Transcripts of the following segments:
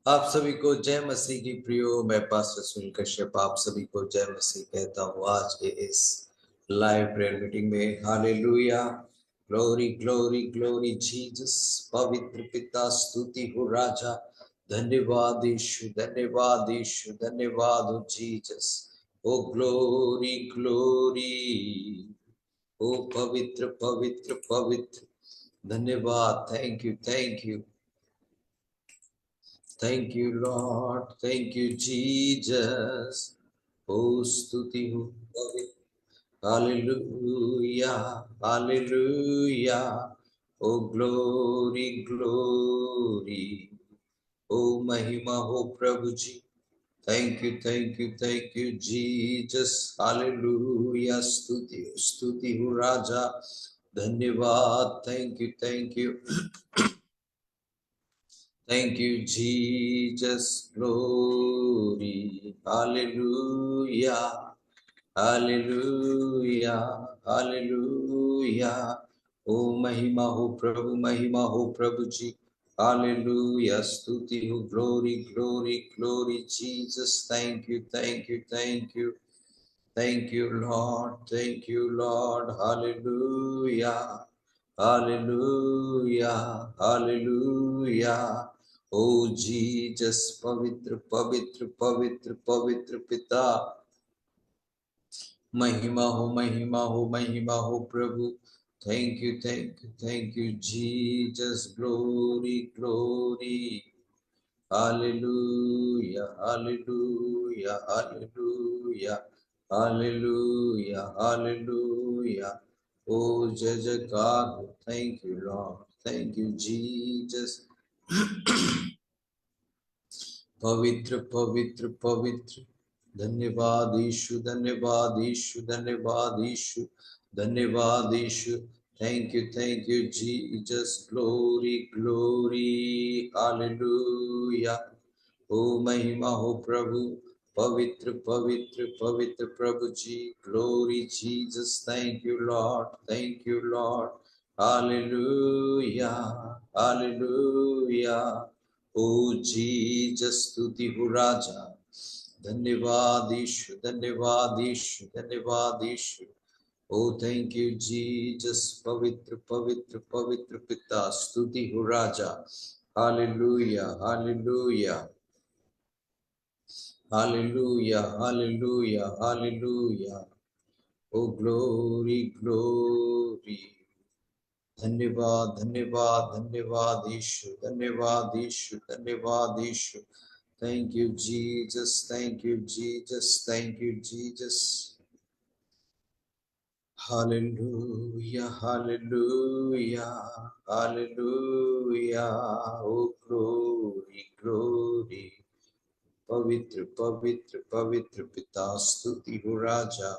आप सभी को जय मसीह की प्रियो। मैं पास्टर सुनील कश्यप आप सभी को जय मसीह कहता हूँ आज के इस लाइव प्रेयर मीटिंग में। Hallelujah, glory glory glory Jesus. पवित्र पिता स्तुति हो राजा, धन्यवाद यीशु, धन्यवाद यीशु, धन्यवाद हो जीसस। ओ ग्लोरी ग्लोरी, ओ पवित्र पवित्र पवित्र, धन्यवाद। Thank you, thank you, thank you Lord, thank you Jesus. Oh स्तुति हो पवित्र, hallelujah hallelujah. Oh glory glory, oh महिमा हो प्रभु जी। Thank you, thank you, thank you Jesus. Hallelujah, स्तुति हो राजा, धन्यवाद। Thank you, thank you. Thank you, Jesus. Glory. Hallelujah. Hallelujah. Hallelujah. Oh, महिमा हो प्रभु, महिमा हो प्रभु जी। Hallelujah. स्तुति हो, glory, glory, glory, Jesus. Thank you, thank you, thank you. Thank you, Lord. Thank you, Lord. Hallelujah. Hallelujah. Hallelujah. Oh Jesus, पवित्र पवित्र पवित्र पवित्र पिता, महिमा हो महिमा हो महिमा हो प्रभु। Thank you, thank you, thank you Jesus. Glory, glory. Hallelujah, hallelujah, hallelujah, hallelujah, hallelujah. Oh, Jai God, thank you, Lord. Thank you, Jesus. पवित्र पवित्र पवित्र, धन्यवाद यीशु, धन्यवाद यीशु, धन्यवाद यीशु, धन्यवाद यीशु। Thank you Jesus. Glory glory, hallelujah. ओ महिमा हो प्रभु, पवित्र पवित्र पवित्र प्रभु जी। Glory Jesus, thank you Lord, thank you Lord. Hallelujah hallelujah. ओ जीसस, स्तुति हो राजा, धन्यवाद यीशु, धन्यवाद यीशु, धन्यवाद यीशु। ओ थैंक यू जीसस, पवित्र पवित्र पवित्र पिता, स्तुति हो राजा। Hallelujah hallelujah hallelujah hallelujah hallelujah। oh glory glory, धन्यवाद धन्यवाद धन्यवाद यीशु, धन्यवाद यीशु, धन्यवाद यीशु। Thank you Jesus, thank you Jesus, thank you Jesus। Hallelujah hallelujah hallelujah। oh glory glory, पवित्र पवित्र पवित्र पिता, स्तुति हो राजा।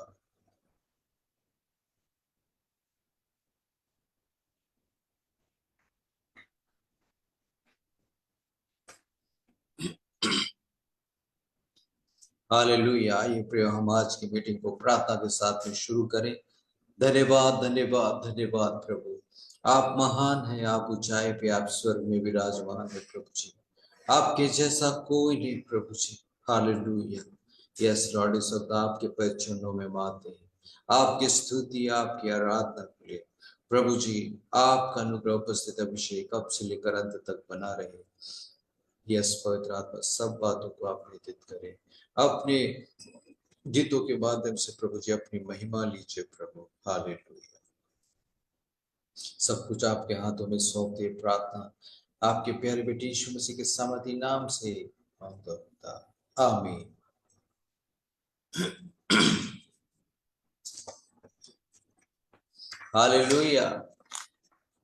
हालेलुया। आइए प्रिय, हम आज की मीटिंग को प्रार्थना के साथ में शुरू करें। धन्यवाद धन्यवाद धन्यवाद प्रभु, आप महान हैं, आप ऊंचाई पे, आप स्वर्ग में विराजमान है प्रभु जी। आपके जैसा कोई नहीं प्रभु जी। हालेलुया। यस लॉर्ड, इस वक्त आपके पैर चरणों में मानते हैं, आपकी स्तुति आपकी आराधना के लिए प्रभु जी। आपका अनुग्रह उपस्थित अभिषेक अब से लेकर अंत तक बना रहे। यस पवित्र आत्मा, सब बातों को आप व्यतीत करें अपने गीतों के माध्यम से प्रभु जी। अपनी महिमा लीजिए प्रभु। हालेलुया। सब कुछ आपके हाथों में सौंपते, प्रार्थना आपके प्यारे बेटे यीशु मसीह के सामर्थी नाम से मांगता, आमीन। हालेलुया।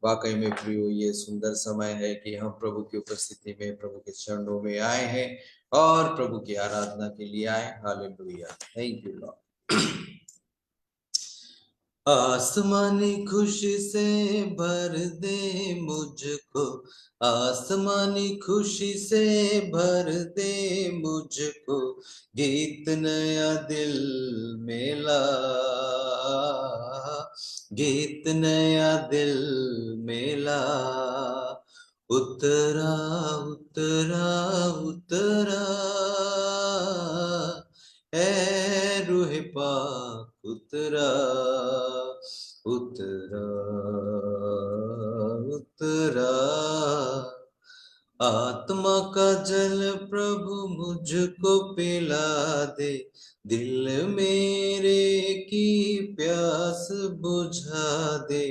वाकई में प्रियो, ये सुंदर समय है कि हम प्रभु की उपस्थिति में, प्रभु के चरणों में आए हैं और प्रभु की आराधना के लिए आए। Hallelujah, thank you Lord. आसमानी खुशी से भर दे मुझको, आसमानी खुशी से भर दे मुझको, गीत नया दिल में ला, गीत नया दिल में ला। उतरा उतरा उतरा ए रूह पाक उतरा उतरा उतरा आत्मा का जल प्रभु मुझको पिला दे, दिल मेरे की प्यास बुझा दे।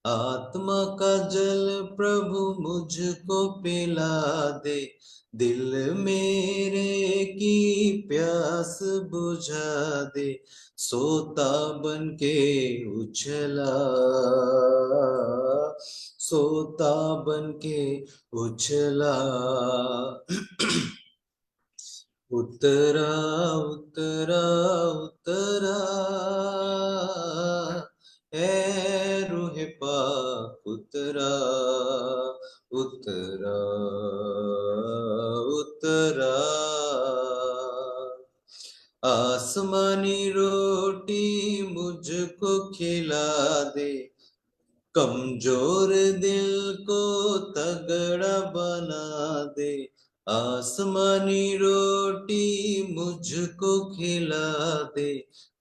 आत्मा का जल प्रभु मुझको पिला दे, दिल मेरे की प्यास बुझा दे। सोता बन के उछला, सोता बन के उछला उतरा उतरा उतरा ए रूह पाक उतरा उतरा उतरा। आसमानी रोटी मुझको खिला दे, कमजोर दिल को तगड़ा बना दे। आसमानी रोटी मुझको खिला दे,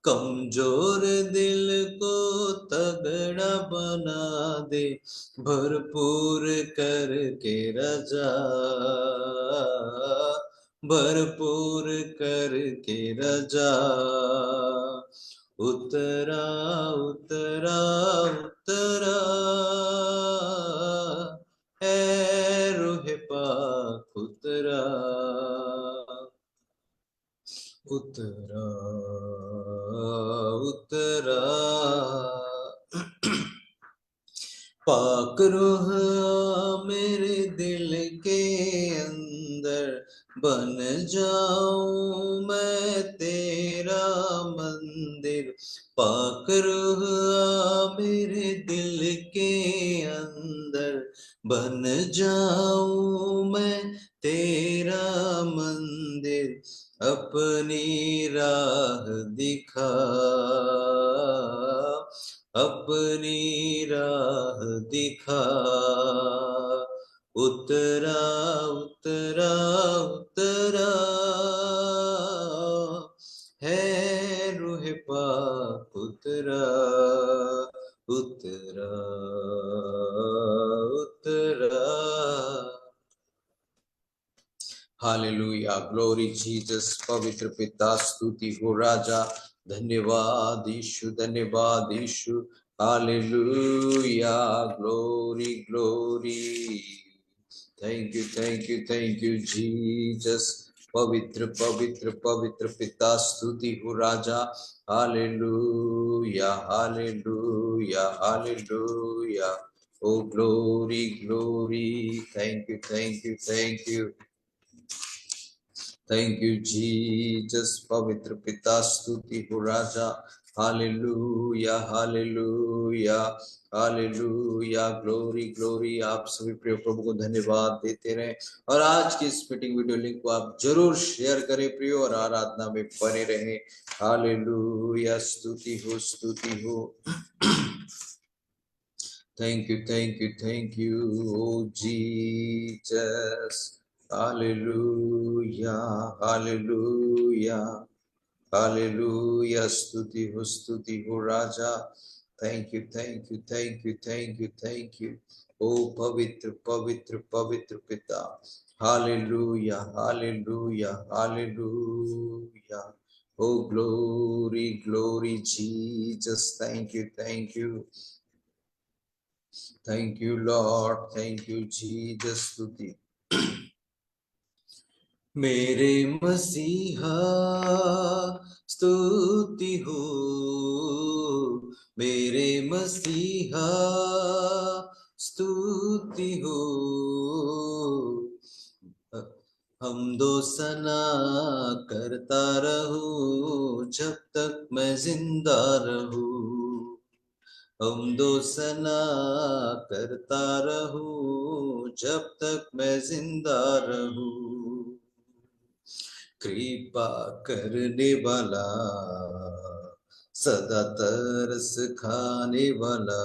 कमजोर दिल को तगड़ा बना दे। भरपूर करके रजा, भरपूर करके रजा। उतरा उतरा उतरा ए रूह पाक उतरा उतरा उतरा। पाक रूह मेरे दिल के अंदर, बन जाऊं मैं तेरा मंदिर। पाक रूह मेरे दिल के अंदर, बन जाऊं मैं तेरा मंदिर। अपनी राह दिखा, अपनी राह दिखा। उतरा उतरा उतरा है रूह पाक उतरा उतरा उतरा। Hallelujah, glory Jesus. पवित्र पिता स्तुति हो राजा, धन्यवाद यीशु, धन्यवाद Yeshu. Hallelujah, glory glory. Thank you Jesus. पवित्र पवित्र पवित्र पिता स्तुति हो राजा। Hallelujah hallelujah hallelujah. O glory glory. Thank you thank you thank you thank you Jesus. पवित्र पिता स्तुति हो राजा। Hallelujah hallelujah hallelujah. Glory glory. आप सभी प्रिय प्रभु को धन्यवाद देते रहे, और आज की इस मीटिंग वीडियो लिंक को आप जरूर शेयर करें प्रियो, और आराधना में बने रहे। हालेलुया, स्तुति हो thank you O Jesus. Hallelujah hallelujah hallelujah. स्तुति हो राजा। थैंक यू ओ पवित्र पवित्र पवित्र पिता। Hallelujah hallelujah hallelujah. O glory glory Jesus. Thank you Lord, thank you Jesus. स्तुति। मेरे मसीहा स्तुति हो, मेरे मसीहा स्तुति हो। हम दो सना करता रहूं जब तक मैं जिंदा रहूं। हम दो सना करता रहूं जब तक मैं जिंदा रहूं। कृपा करने वाला सदा तरस खाने वाला,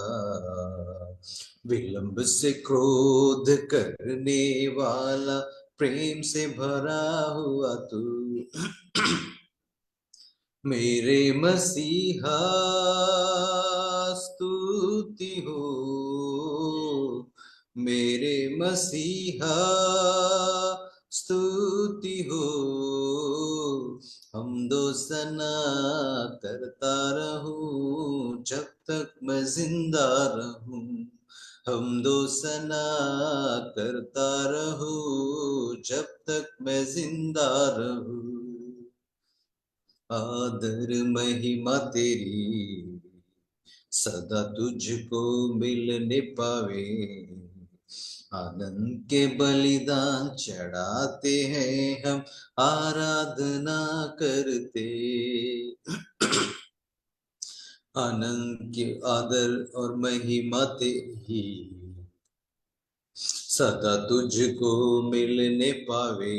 विलंब से क्रोध करने वाला, प्रेम से भरा हुआ तू मेरे मसीहा स्तुति हो, मेरे मसीहा स्तुति हो। हम दो सना करता रहूं जब तक मैं जिंदा रहूं, हम दो सना करता रहूं जब तक मैं जिंदा रहूं। आदर महिमा तेरी सदा तुझको मिलने पावे, आनंद के बलिदान चढ़ाते हैं हम, आराधना करते। आनंद के आदर और महिमा तेरी सदा तुझको मिलने पावे,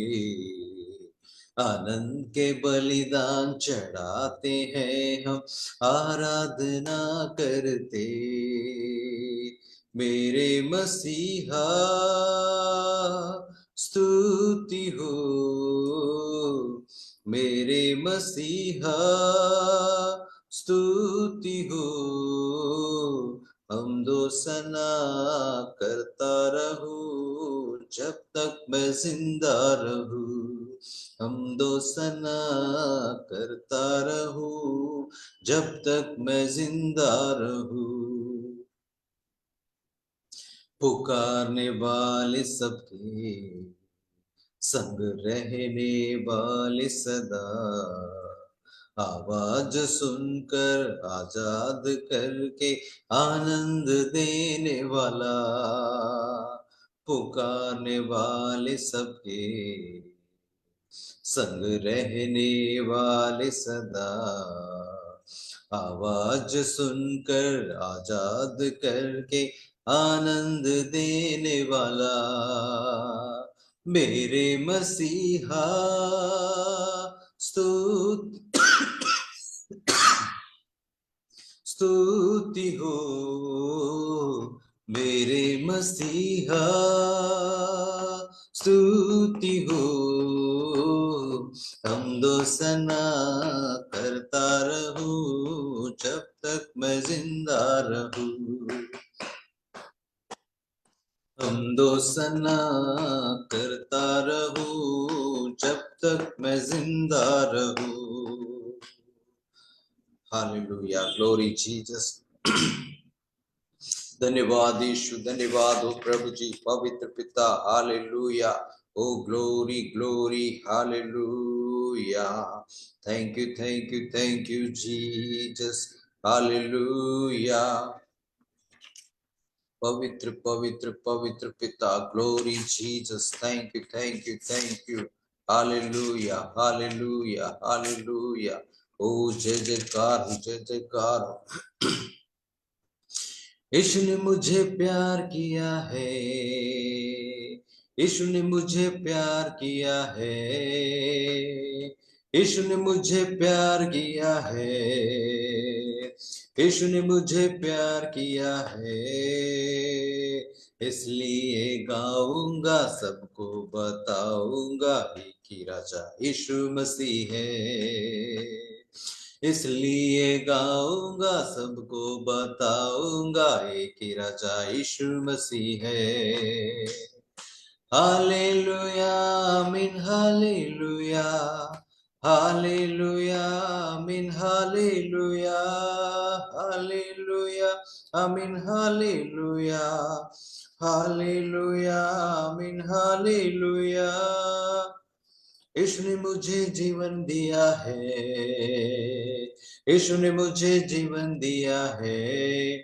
आनंद के बलिदान चढ़ाते हैं हम, आराधना करते। मेरे मसीहा स्तुति हो, मेरे मसीहा स्तुति हो। हम दो सना करता रहूं जब तक मैं जिंदा रहूं, हम दो सना करता रहूं जब तक मैं जिंदा रहूं। पुकारने वाले सबके संग रहने वाले सदा, आवाज सुनकर आजाद करके आनंद देने वाला, पुकारने वाले सबके संग रहने वाले सदा, आवाज सुनकर आजाद करके आनंद देने वाला, मेरे मसीहा स्तुति हो, मेरे मसीहा स्तुति हो। हम दो सना करता रहूं जब तक मैं जिंदा रहूं, हम दो सना करता रहूं जब तक मैं जिंदा रहूं। Hallelujah, glory Jesus. धन्यवाद यीशु, धन्यवाद हो प्रभु जी, पवित्र पिता। Hallelujah, O glory glory, hallelujah. Thank you Jesus. Hallelujah, पवित्र पवित्र पवित्र पिता, glory Jesus. Thank you. Hallelujah hallelujah hallelujah. ओ जय जयकार, जय जयकार। यीशु ने मुझे प्यार किया है, यीशु ने मुझे प्यार किया है, यीशु ने मुझे प्यार किया है, यीशु ने मुझे प्यार किया है, इसलिए गाऊंगा, सबको बताऊंगा कि राजा यीशु मसीह है, इसलिए गाऊंगा, सबको बताऊंगा एक ही राजा यीशु मसीह है। हालेलुया आमीन, हालेलुया हालेलुया आमीन, हालेलुया हालेलुया आमीन, हालेलुया हालेलुया आमीन, हालेलुया। यीशु ने मुझे जीवन दिया है, यीशु ने मुझे जीवन दिया है,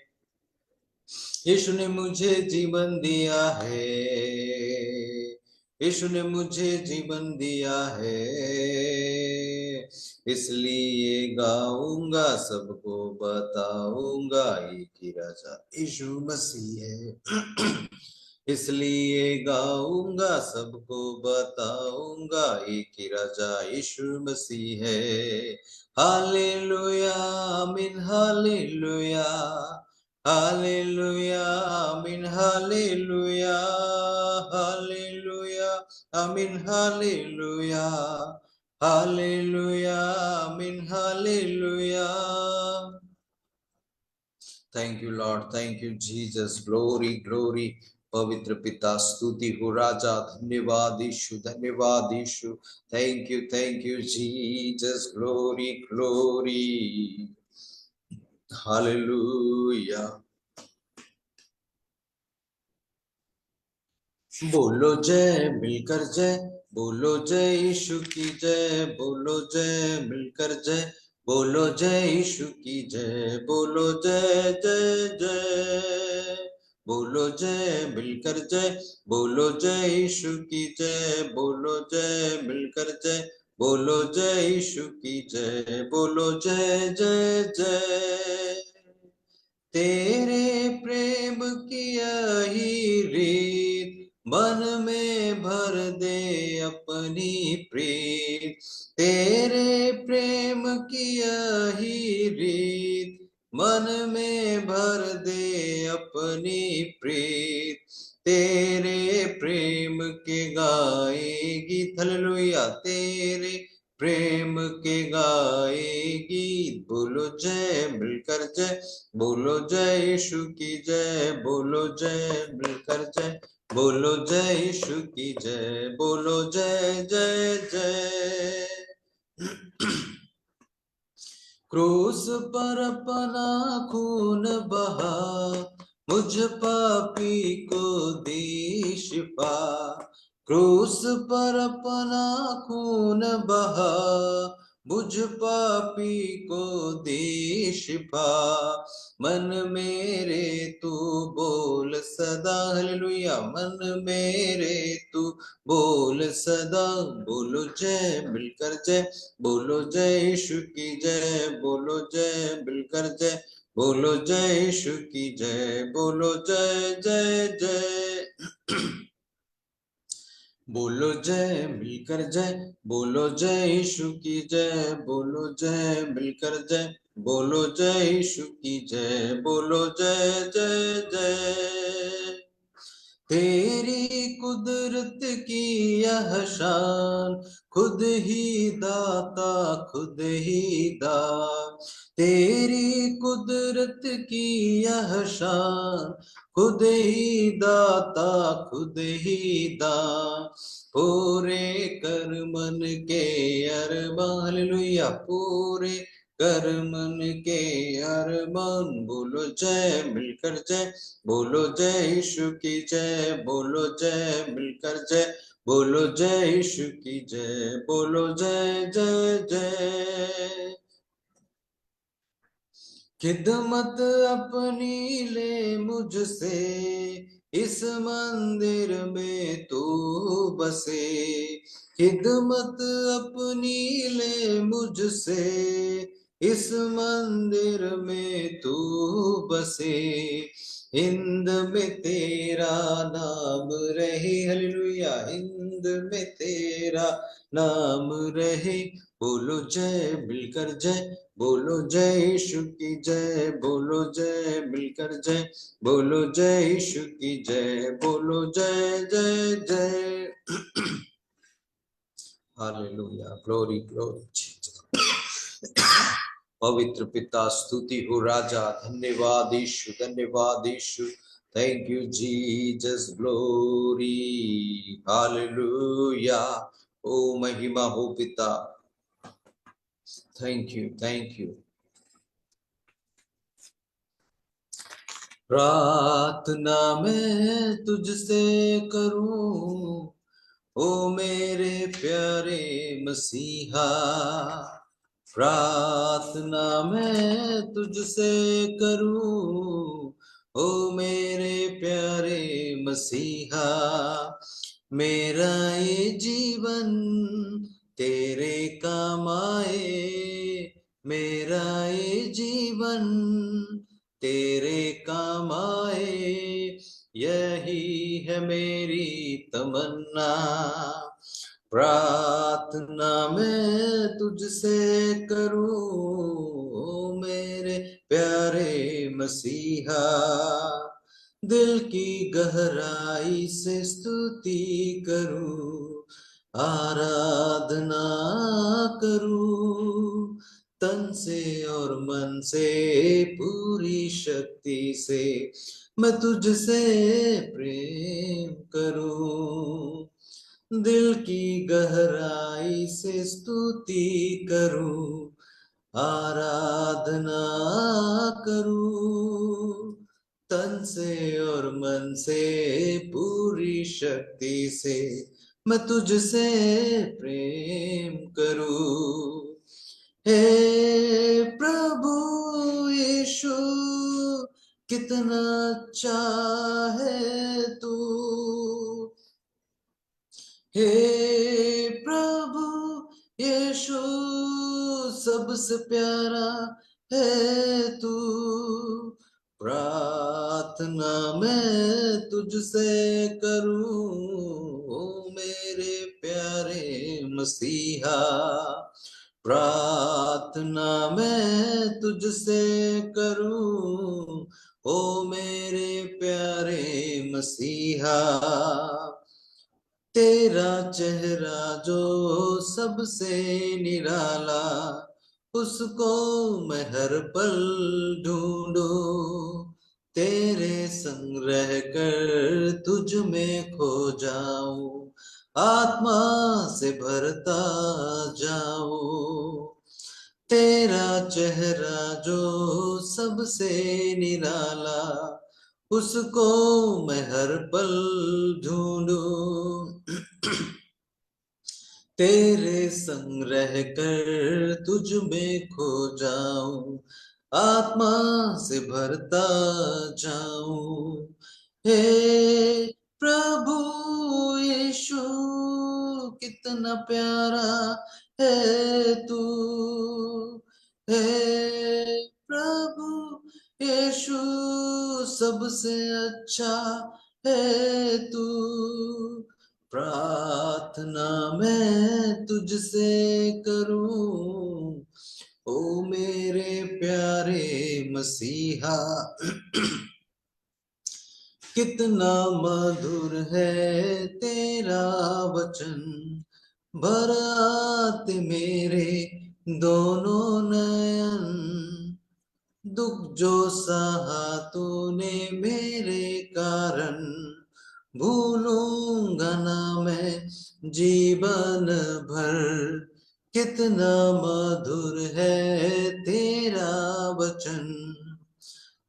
यीशु ने मुझे जीवन दिया है, यीशु ने मुझे जीवन दिया है, इसलिए गाऊंगा, सबको बताऊंगा एक ही राजा यीशु मसीह है। इसलिए गाऊंगा, सबको बताऊंगा, एक ही राजा यीशु मसीह है। हालेलुया आमीन, हालेलुया हालेलुया आमीन, हालेलुया हालेलुया आमीन, हालेलुया हालेलुया आमीन, hallelujah. Thank you Lord, thank you Jesus, glory glory. पवित्र पिता स्तुति हो राजा, धन्यवाद यीशु, धन्यवाद Yeshu. Thank you Jesus, glory glory. Hallelujah. बोलो जय मिलकर जय, बोलो जय यीशु की जय, बोलो जय मिलकर जय, बोलो जय यीशु की जय, बोलो जय जय जय। बोलो जय मिलकर जय, बोलो जय यीशु की जय, बोलो जय मिलकर जय, बोलो जय यीशु की जय, बोलो जय जय जय। तेरे प्रेम की यही रीत मन में भर दे अपनी प्रीत, तेरे प्रेम की यही रीत मन में भर दे अपनी प्रीत, तेरे प्रेम के गाएगी हालेलुया, तेरे प्रेम के गाएगी। बोलो जय मिलकर जय, बोलो जय यीशु की जय, बोलो जय मिलकर जय, बोलो जय यीशु की जय, बोलो जय जय जय। क्रूस पर अपना खून बहा, मुझ पापी को दी शिफा, क्रूस पर अपना खून बहा, मुझ पापी को दी शिफा, मन मेरे तू बोल सदा हालेलुया, मन मेरे तू बोल सदा, बोलो जय मिलकर जय, बोलो जय यीशु की जय, बोलो जय मिलकर जय, बोलो जय यीशु की जय, बोलो जय जय जय। बोलो जय मिलकर जय, बोलो जय यीशु की जय, बोलो जय मिलकर जय, बोलो जय यीशु की जय, बोलो जय जय जय। तेरी कुदरत की यह शान, खुद ही दाता खुद ही दान, तेरी कुदरत की यह शान, खुद ही दाता खुद ही दान, पूरे कर मन के अरमान हालेलुया, पूरे कर मन के अरमान, बोलो जय मिलकर जय, बोलो जय यीशु की जय, बोलो जय मिलकर जय, बोलो जय यीशु की जय, बोलो जय जय जय। खिदमत अपनी ले मुझसे, इस मंदिर में तू बसे, खिदमत अपनी ले मुझसे, इस मंदिर में तू बसे, हिंद में तेरा नाम रहे हालेलुया, हिंद में तेरा नाम रहे, बोलो जय मिलकर जय, बोलो जय यीशु की जय, बोलो जय मिलकर जय, बोलो जय यीशु की जय, बोलो जय जय जय। Hallelujah, glory glory. पवित्र पिता स्तुति हो राजा, धन्यवाद यीशु, धन्यवाद Yeshu. Thank you Jesus, glory hallelujah. ओ महिमा हो पिता, थैंक यू थैंक यू। प्रार्थना मैं तुझसे करूं, ओ मेरे प्यारे मसीहा, प्रार्थना मैं तुझसे करूं, ओ मेरे प्यारे मसीहा, मेरा ये जीवन तेरे काम आए, मेरा ये जीवन तेरे काम आए, यही है है मेरी तमन्ना। प्रार्थना मैं तुझसे करूं मेरे प्यारे मसीहा, दिल की गहराई से स्तुति करूं, आराधना करूं, तन से और मन से पूरी शक्ति से मैं तुझसे प्रेम करूं, दिल की गहराई से स्तुति करूं, आराधना करूं, तन से और मन से पूरी शक्ति से मैं तुझसे प्रेम करूं। हे प्रभु यीशु कितना अच्छा है तू, हे प्रभु यीशु सबसे प्यारा है तू। प्रार्थना मैं तुझसे करूं मेरे प्यारे मसीहा, प्रार्थना मैं तुझसे करूं ओ मेरे प्यारे मसीहा। तेरा चेहरा जो सबसे निराला, उसको मैं हर पल ढूंढूं, तेरे संग रह कर तुझ में खो जाऊं, आत्मा से भरता जाऊं। तेरा चेहरा जो सबसे निराला, उसको मैं हर पल ढूंढूं, तेरे संग रह कर तुझ में खो जाऊं, आत्मा से भरता जाऊं। हे प्रभु यीशु कितना प्यारा है तू, हे प्रभु यीशु सबसे अच्छा है तू। प्रार्थना मैं तुझसे करूं ओ मेरे प्यारे मसीहा, कितना मधुर है तेरा वचन, भरात मेरे दोनों नयन, दुख जो सहा तूने मेरे कारण, भूलूंगा ना मैं जीवन भर। कितना मधुर है तेरा वचन,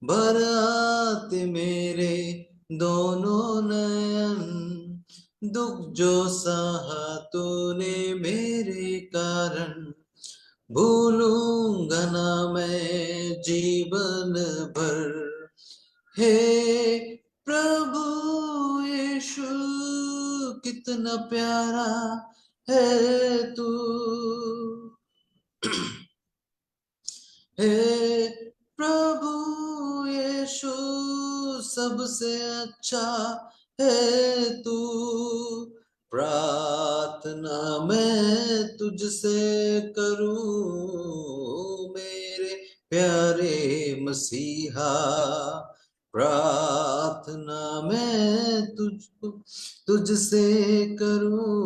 भरात मेरे दोनों नयन, दुख जो सहा तूने मेरे कारण, भूलूंगा ना मैं जीवन भर। हे प्रभु यीशु कितना प्यारा है तू, हे प्रभु यीशु सबसे अच्छा है तू। प्रार्थना मैं तुझसे करूं मेरे प्यारे मसीहा, प्रार्थना मैं तुझसे करूं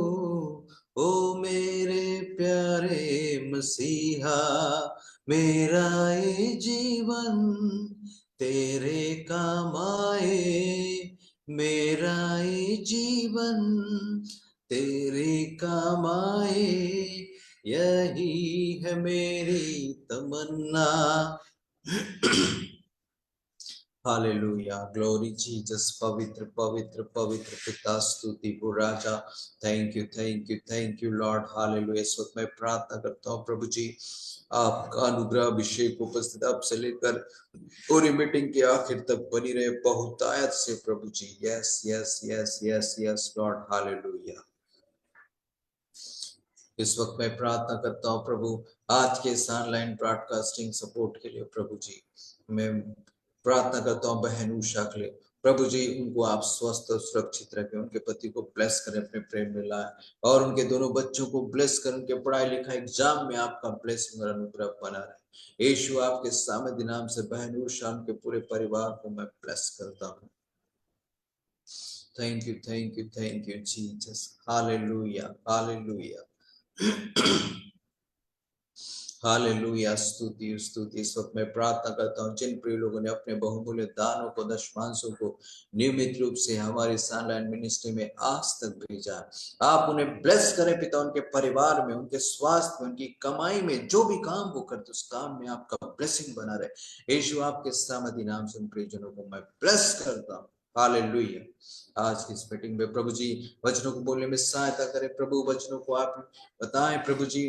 ओ मेरे प्यारे मसीहा। मेरा ये जीवन तेरे काम आए, मेरा ये जीवन तेरे काम आए, यही है मेरी तमन्ना। हालेलुया, ग्लोरी जीसस, पवित्र पवित्र पवित्र पिता, स्तुति हो राजा। Thank you thank you thank you Lord. Hallelujah. इस वक्त मैं प्रार्थना करता हूँ प्रभु जी, आपका अनुग्रह अभिषेक उपस्थित अब से लेकर पूरी मीटिंग के आखिर तक बनी रहे बहुतायत से प्रभु जी। Yes yes yes yes yes Lord, hallelujah. इस वक्त मैं प्रार्थना करता हूँ प्रभु आज के इस ऑनलाइन ब्रॉडकास्टिंग सपोर्ट के लिए प्रभु जी। मैं प्रार्थना करता हूँ बहन उषा के लिए, प्रभु जी उनको आप स्वस्थ और सुरक्षित रखें, उनके पति को ब्लेस करें, अपने प्रेम में लाए, और उनके दोनों बच्चों को ब्लेस करें, उनके पढ़ाई लिखाई एग्जाम में आपका ब्लेसिंग और अनुग्रह बना रहे। यीशु आपके सामर्थ्य नाम से बहन उषा उनके पूरे परिवार को मैं ब्लेस करता हूँ। Thank you, thank you, thank you Jesus. Hallelujah, hallelujah, hallelujah. स्तुति, स्तुति। इस वक्त मैं प्रार्थना करता हूँ जिन प्रिय लोगों ने अपने बहुमूल्य दानों को, दशमांशों को नियमित रूप से हमारी सनलाइन मिनिस्ट्री में आज तक भेजा, आप उन्हें ब्लेस करें पिता, उनके परिवार में, उनके स्वास्थ्य में, उनकी कमाई में, जो भी काम वो करते उस काम में आपका ब्लेसिंग बना रहे। यीशु आपके सामर्थ्य नाम से उन प्रियजनों को मैं ब्लेस करता हूँ। हालेलुया। आज की इस मीटिंग में प्रभु जी वचनों को बोलने में सहायता करें प्रभु, वचनों को आप बताएं प्रभु जी,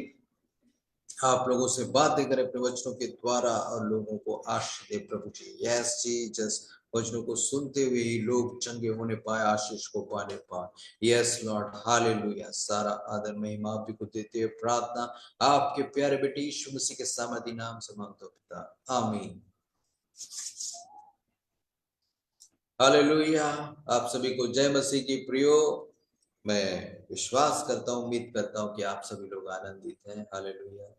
आप लोगों से बातें करें अपने वचनों के द्वारा और लोगों को आशीष दे प्रभु जी। यस जीसस, वचनों को सुनते हुए ही लोग चंगे होने पाए, आशीष को पाने पाए। Yes Lord, hallelujah. सारा आदर महिमा आप ही को देते हुए प्रार्थना आपके प्यारे बेटे यीशु मसीह के सामर्थी नाम से मांगता हूं पिता, आमीन। हालेलुया। आप सभी को जय मसीह की प्रियो। मैं विश्वास करता हूं, उम्मीद करता हूं कि आप सभी लोग आनंदित हैं। हालेलुया।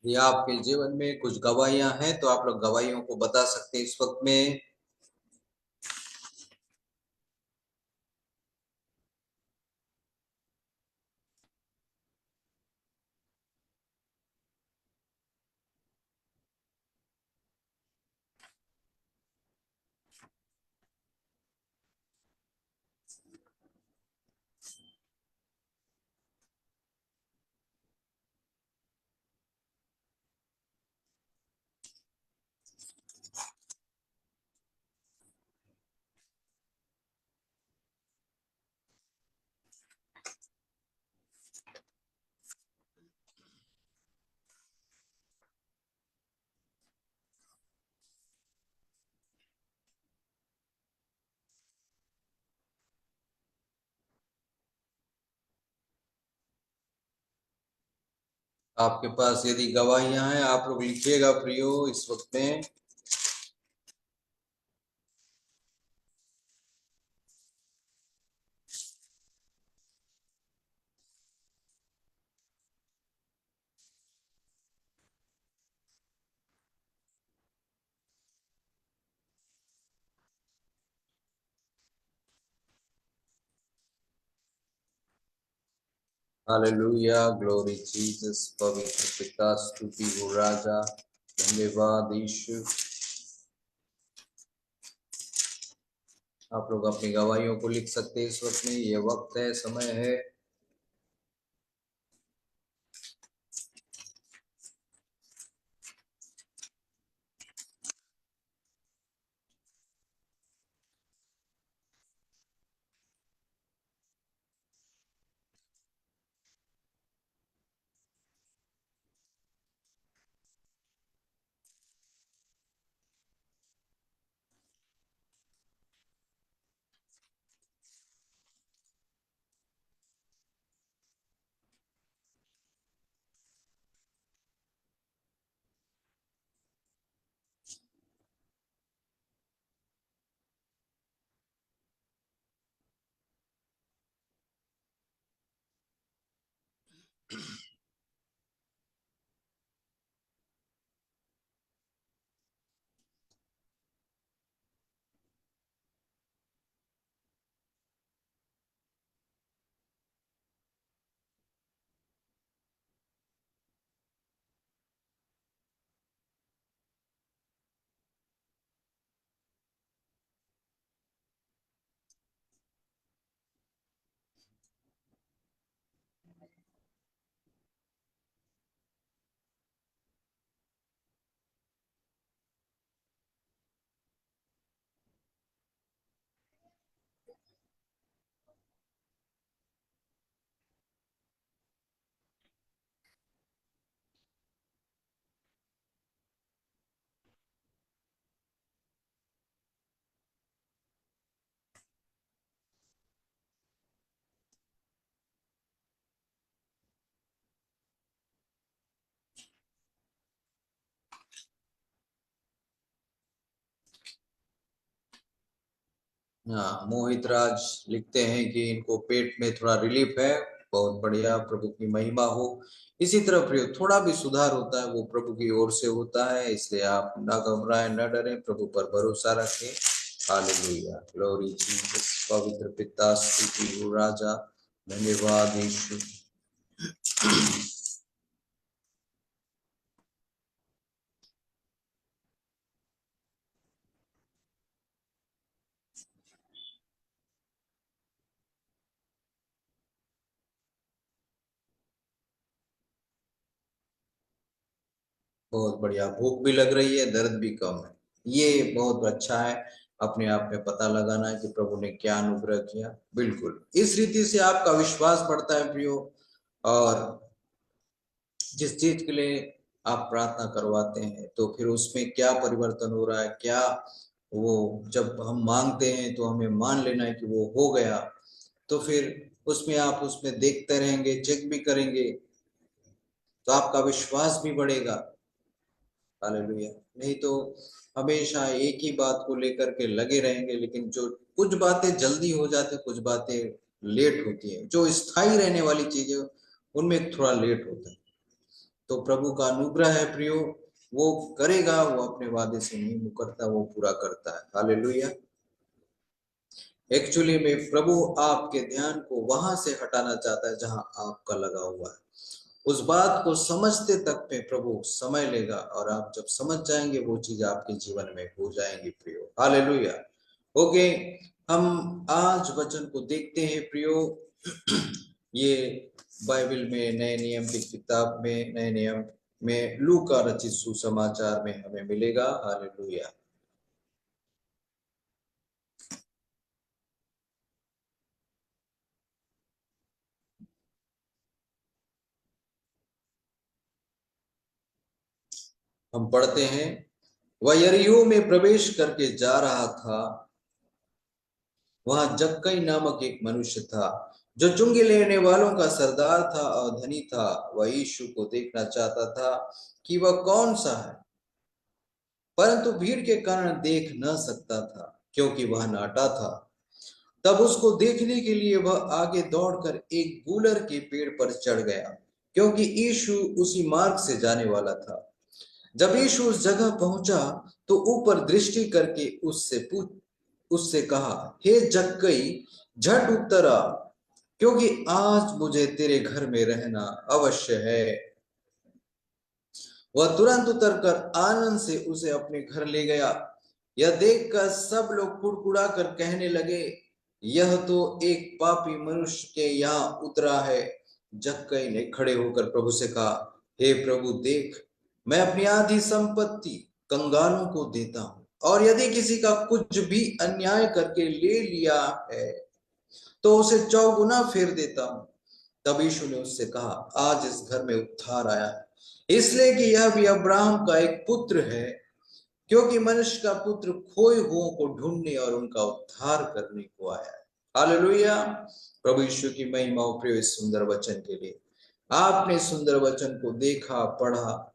या आपके जीवन में कुछ गवाहियां हैं तो आप लोग गवाहियों को बता सकते हैं इस वक्त में। आपके पास यदि गवाहियां हैं आप लोग लिखिएगा प्रियो इस वक्त में। Hallelujah, glory Jesus. पवित्र पिता, स्तुति हो राजा, धन्यवाद यीशु। आप लोग अपनी गवाहियों को लिख सकते हैं इस वक्त में, ये वक्त है, समय है। हाँ, मोहित राज लिखते हैं कि इनको पेट में थोड़ा रिलीफ है। बहुत बढ़िया, प्रभु की महिमा हो। इसी तरह प्रियो, थोड़ा भी सुधार होता है वो प्रभु की ओर से होता है, इसलिए आप ना घबराएं, ना डरें, प्रभु पर भरोसा रखें। Hallelujah, glory Jesus. पवित्र पिता, स्तुति हो राजा, धन्यवाद यीशु। बहुत बढ़िया, भूख भी लग रही है, दर्द भी कम है, ये बहुत अच्छा है। अपने आप में पता लगाना है कि प्रभु ने क्या अनुग्रह किया। बिल्कुल, इस रीति से आपका विश्वास बढ़ता है प्रियो। और जिस चीज के लिए आप प्रार्थना करवाते हैं तो फिर उसमें क्या परिवर्तन हो रहा है, क्या वो जब हम मांगते हैं तो हमें मान लेना है कि वो हो गया। तो फिर उसमें आप उसमें देखते रहेंगे, चेक भी करेंगे, तो आपका विश्वास भी बढ़ेगा। हालेलुया। नहीं तो हमेशा एक ही बात को लेकर के लगे रहेंगे, लेकिन जो कुछ बातें जल्दी हो जाते, कुछ बातें लेट होती है, जो स्थायी रहने वाली चीजें उनमें थोड़ा लेट होता है। तो प्रभु का अनुग्रह है प्रियो, वो करेगा, वो अपने वादे से नहीं मुकरता, वो पूरा करता है। हालेलुया। एक्चुअली में प्रभु आपके ध्यान को वहां से हटाना चाहता है जहां आपका लगा हुआ है। उस बात को समझते तक में प्रभु समय लेगा, और आप जब समझ जाएंगे वो चीज आपके जीवन में हो जाएंगी प्रियो। हालेलुया। ओके, हम आज वचन को देखते हैं प्रियो। ये बाइबल में नए नियम की किताब में, नए नियम में लूका रचित सुसमाचार में हमें मिलेगा। हालेलुया। हम पढ़ते हैं, वह यरीहो में प्रवेश करके जा रहा था। वहां जक्कई नामक एक मनुष्य था जो चुंगी लेने वालों का सरदार था और धनी था। वह यीशु को देखना चाहता था कि वह कौन सा है, परंतु भीड़ के कारण देख न सकता था, क्योंकि वह नाटा था। तब उसको देखने के लिए वह आगे दौड़कर एक गूलर के पेड़ पर चढ़ गया, क्योंकि यीशु उसी मार्ग से जाने वाला था। जब यीशु उस जगह पहुंचा तो ऊपर दृष्टि करके उससे कहा, हे जक्कई, झट उतर आ, क्योंकि आज मुझे तेरे घर में रहना अवश्य है। वह तुरंत उतरकर आनंद से उसे अपने घर ले गया। यह देखकर सब लोग कुड़कुड़ा कर कहने लगे, यह तो एक पापी मनुष्य के यहाँ उतरा है। जक्कई ने खड़े होकर प्रभु से कहा, हे प्रभु, देख, मैं अपनी आधी संपत्ति कंगालों को देता हूँ, और यदि किसी का कुछ भी अन्याय करके ले लिया है तो उसे चौगुना फेर देता हूं। तब यीशु ने उससे कहा, आज इस घर में उद्धार आया है, इसलिए कि यह भी अब्राहम का एक पुत्र है, क्योंकि मनुष्य का पुत्र खोए हुओं को ढूंढने और उनका उद्धार करने को आया है। हालेलुया। प्रभु यीशु की महिमा हो प्रिय इस सुंदर वचन के लिए। आपने सुंदर वचन को देखा, पढ़ा,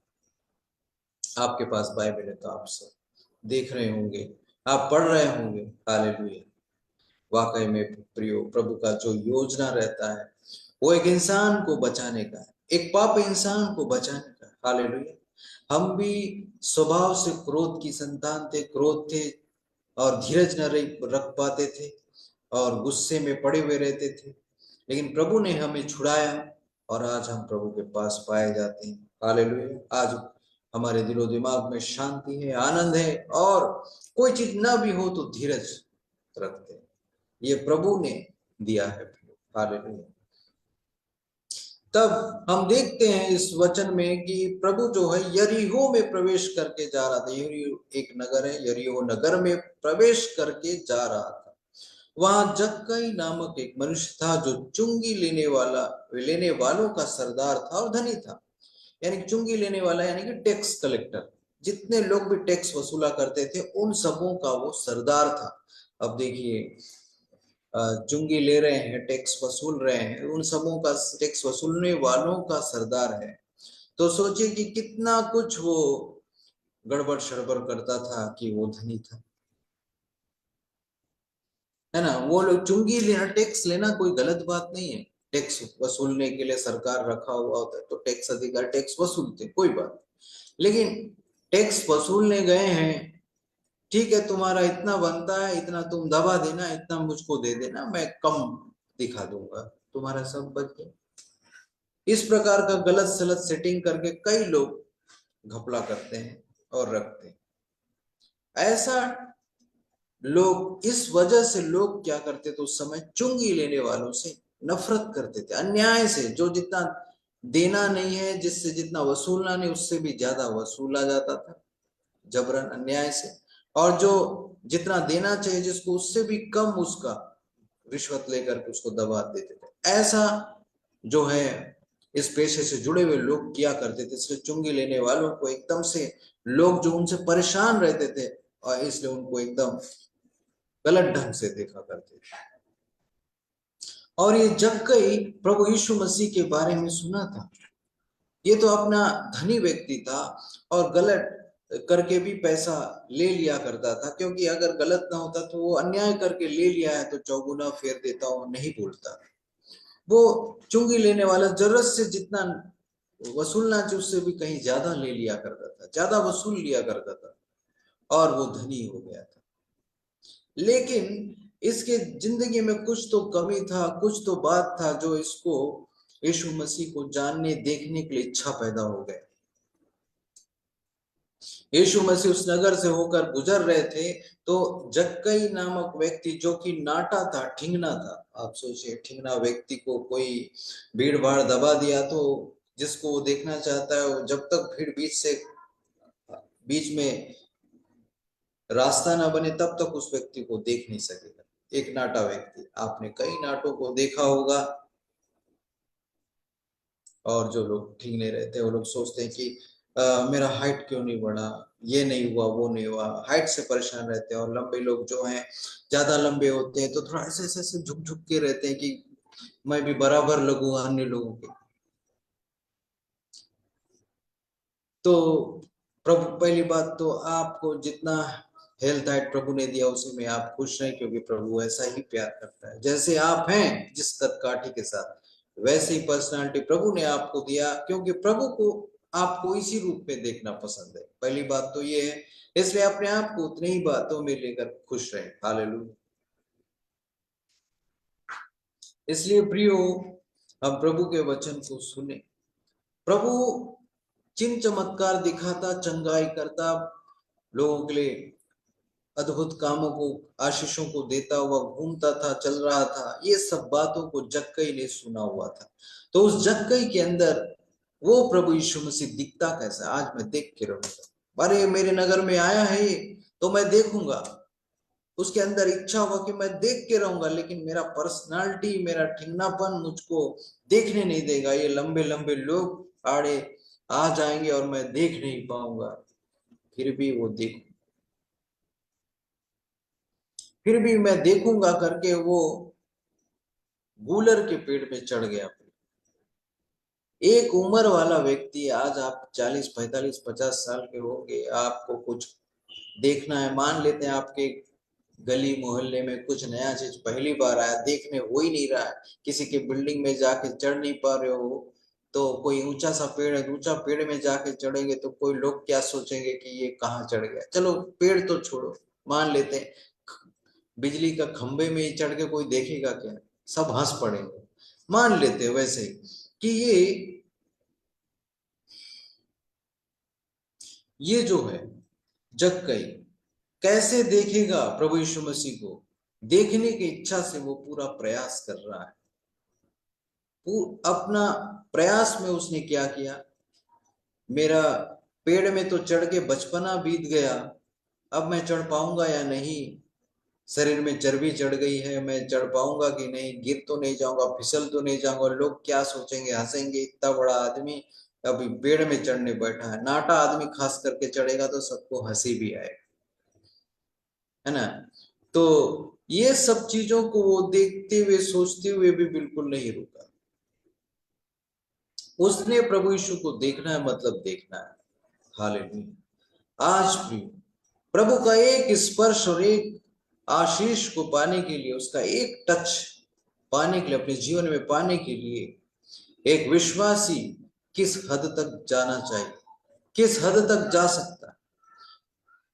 आपके पास बाइबल है तो आप सब देख रहे होंगे, आप पढ़ रहे होंगे। हालेलुया। वाकई में प्रियो, प्रभु का जो योजना रहता है वो एक इंसान को बचाने का है, एक पाप इंसान को बचाने का है। हालेलुया। हम भी स्वभाव से क्रोध की संतान थे, क्रोध थे, और धीरज न रख पाते थे, और गुस्से में पड़े हुए रहते थे, लेकिन प्रभु ने हमें छुड़ाया, और आज हम प्रभु के पास पाए जाते हैं। हालेलुया। आज हमारे दिलो दिमाग में शांति है, आनंद है, और कोई चीज ना भी हो तो धीरज रखते हैं। ये प्रभु ने दिया है। हालेलुया। तब हम देखते हैं इस वचन में कि प्रभु जो है यरीहो में प्रवेश करके जा रहा था। यरीहो एक नगर है, यरीहो नगर में प्रवेश करके जा रहा था। वहां जक्कई नामक एक मनुष्य था जो चुंगी लेने वालों का सरदार था और धनी था। यानी चुंगी लेने वाला यानी कि टैक्स कलेक्टर, जितने लोग भी टैक्स वसूला करते थे उन सबों का वो सरदार था। अब देखिए, चुंगी ले रहे हैं, टैक्स वसूल रहे हैं, उन सबों का, टैक्स वसूलने वालों का सरदार है। तो सोचिए कि कितना कुछ वो गड़बड़ सड़बड़ करता था कि वो धनी था। है ना। वो लोग चुंगी लेना, टैक्स लेना कोई गलत बात नहीं है। टैक्स वसूलने के लिए सरकार रखा हुआ होता है, तो टैक्स अधिकारी टैक्स वसूलते, कोई बात। लेकिन टैक्स वसूलने गए हैं, ठीक है, तुम्हारा इतना बनता है, इतना तुम दबा देना, इतना मुझको दे देना, मैं कम दिखा दूंगा, तुम्हारा सब बच गया। इस प्रकार का गलत सलत सेटिंग करके कई लोग घपला करते हैं और रखते हैं। ऐसा लोग, इस वजह से लोग क्या करते थे उस समय, चुंगी लेने वालों से नफरत करते थे, अन्याय से। जो जितना देना नहीं है, जिससे जितना वसूलना नहीं, उससे भी ज्यादा वसूला जाता था जबरन, अन्याय से। और जो जितना देना चाहिए जिसको, उससे भी कम उसका रिश्वत लेकर के उसको दबा देते थे। ऐसा जो है इस पेशे से जुड़े हुए लोग किया करते थे। इसलिए चुंगी लेने वालों को एकदम से लोग जो उनसे परेशान रहते थे, और इसलिए उनको एकदम गलत ढंग से देखा करते थे। और ये जक्कई प्रभु यीशु मसीह के बारे में सुना था। ये तो अपना धनी व्यक्ति था और गलत करके भी पैसा ले लिया करता था, क्योंकि अगर गलत ना होता तो वो अन्याय करके ले लिया है तो चौगुना फेर देता, वो नहीं बोलता। वो चुंगी लेने वाला जरूरत से जितना वसूलना चाहिए उससे भी कहीं ज्यादा ले लिया करता था, ज्यादा वसूल लिया करता था, और वो धनी हो गया था। लेकिन इसके जिंदगी में कुछ तो कमी था, कुछ तो बात था जो इसको यीशु मसीह को जानने देखने के लिए इच्छा पैदा हो गई। यीशु मसीह उस नगर से होकर गुजर रहे थे, तो जक्कई नामक व्यक्ति जो कि नाटा था, ठिंगना था। आप सोचिए, ठिंगना व्यक्ति को कोई भीड़ भाड़ दबा दिया तो जिसको वो देखना चाहता है, वो जब तक भीड़ बीच में रास्ता ना बने तब तक उस व्यक्ति को देख नहीं सकेगा। एक नाटा व्यक्ति, आपने कई नाटों को देखा होगा। और जो लोग ठीक नहीं रहते, वो लोग सोचते हैं कि मेरा हाइट क्यों नहीं बढ़ा, ये नहीं हुआ, वो नहीं हुआ, हाइट से परेशान रहते हैं। और लंबे लोग जो हैं, ज्यादा लंबे होते हैं तो थोड़ा ऐसे ऐसे झुक झुक के रहते हैं कि मैं भी बराबर लगूं अन्य लोगों के। तो प्रभु, पहली बात तो आपको जितना हेल्थ हाइट प्रभु ने दिया उसी में आप खुश रहें, क्योंकि प्रभु ऐसा ही प्यार करता है। जैसे आप हैं जिस कदकाठी के साथ, वैसे ही पर्सनालिटी प्रभु ने आपको दिया, क्योंकि प्रभु को आपको इसी रूप में देखना पसंद है। पहली बात तो ये है, इसलिए अपने आप को उतनी ही बातों में लेकर खुश रहें। हालेलुया। इसलिए प्रियो, हम प्रभु के वचन को सुने। प्रभु चिन्ह चमत्कार दिखाता, चंगाई करता, लोगों के लिए अद्भुत कामों को, आशीषों को देता हुआ घूमता था, चल रहा था। ये सब बातों को जक्कई ने सुना हुआ था। तो उस जक्कई के अंदर वो प्रभु यीशु मसीह दिखता कैसा, आज मैं देख के रहूंगा। अरे मेरे नगर में आया है ये, तो मैं देखूंगा। उसके अंदर इच्छा हुआ कि मैं देख के रहूंगा, लेकिन मेरा पर्सनालिटी, मेरा ठिंगनापन मुझको देखने नहीं देगा। ये लंबे लंबे लोग आड़े आ जाएंगे और मैं देख नहीं पाऊंगा। फिर भी वो देख, फिर भी मैं देखूंगा करके वो गूलर के पेड़ पे चढ़ गया। एक उम्र वाला व्यक्ति, आज आप 40 45 50 साल के होंगे, आपको कुछ देखना है, मान लेते हैं आपके गली मोहल्ले में कुछ नया चीज पहली बार आया, देखने हो ही नहीं रहा है, किसी के बिल्डिंग में जाके चढ़ नहीं पा रहे हो, तो कोई ऊंचा सा पेड़ है, ऊंचा पेड़ में जाके चढ़ेंगे तो कोई लोग क्या सोचेंगे कि ये कहाँ चढ़ गया। चलो पेड़ तो छोड़ो, मान लेते हैं बिजली का खंभे में ही चढ़ के कोई देखेगा क्या, सब हंस पड़ेंगे। मान लेते हैं वैसे ही कि ये जो है जक्कई कैसे देखेगा प्रभु यीशु मसीह को, देखने की इच्छा से वो पूरा प्रयास कर रहा है। अपना प्रयास में उसने क्या किया, मेरा पेड़ में तो चढ़ के बचपना बीत गया, अब मैं चढ़ पाऊंगा या नहीं, शरीर में चर्बी चढ़ गई है, मैं चढ़ पाऊंगा कि नहीं, गिर तो नहीं जाऊंगा, फिसल तो नहीं जाऊंगा, लोग क्या सोचेंगे, हंसेंगे, इतना बड़ा आदमी अभी पेड़ में चढ़ने बैठा है। नाटा आदमी खास करके चढ़ेगा तो सबको हंसी भी आएगी, है ना। तो ये सब चीजों को वो देखते हुए, सोचते हुए भी बिल्कुल नहीं रुका। उसने प्रभु यीशु को देखना है, मतलब देखना है। हालेलुया। आज भी प्रभु का एक स्पर्श और एक आशीष को पाने के लिए, उसका एक टच पाने के लिए, अपने जीवन में पाने के लिए एक विश्वासी किस हद तक जाना चाहिए, किस हद तक जा सकता है।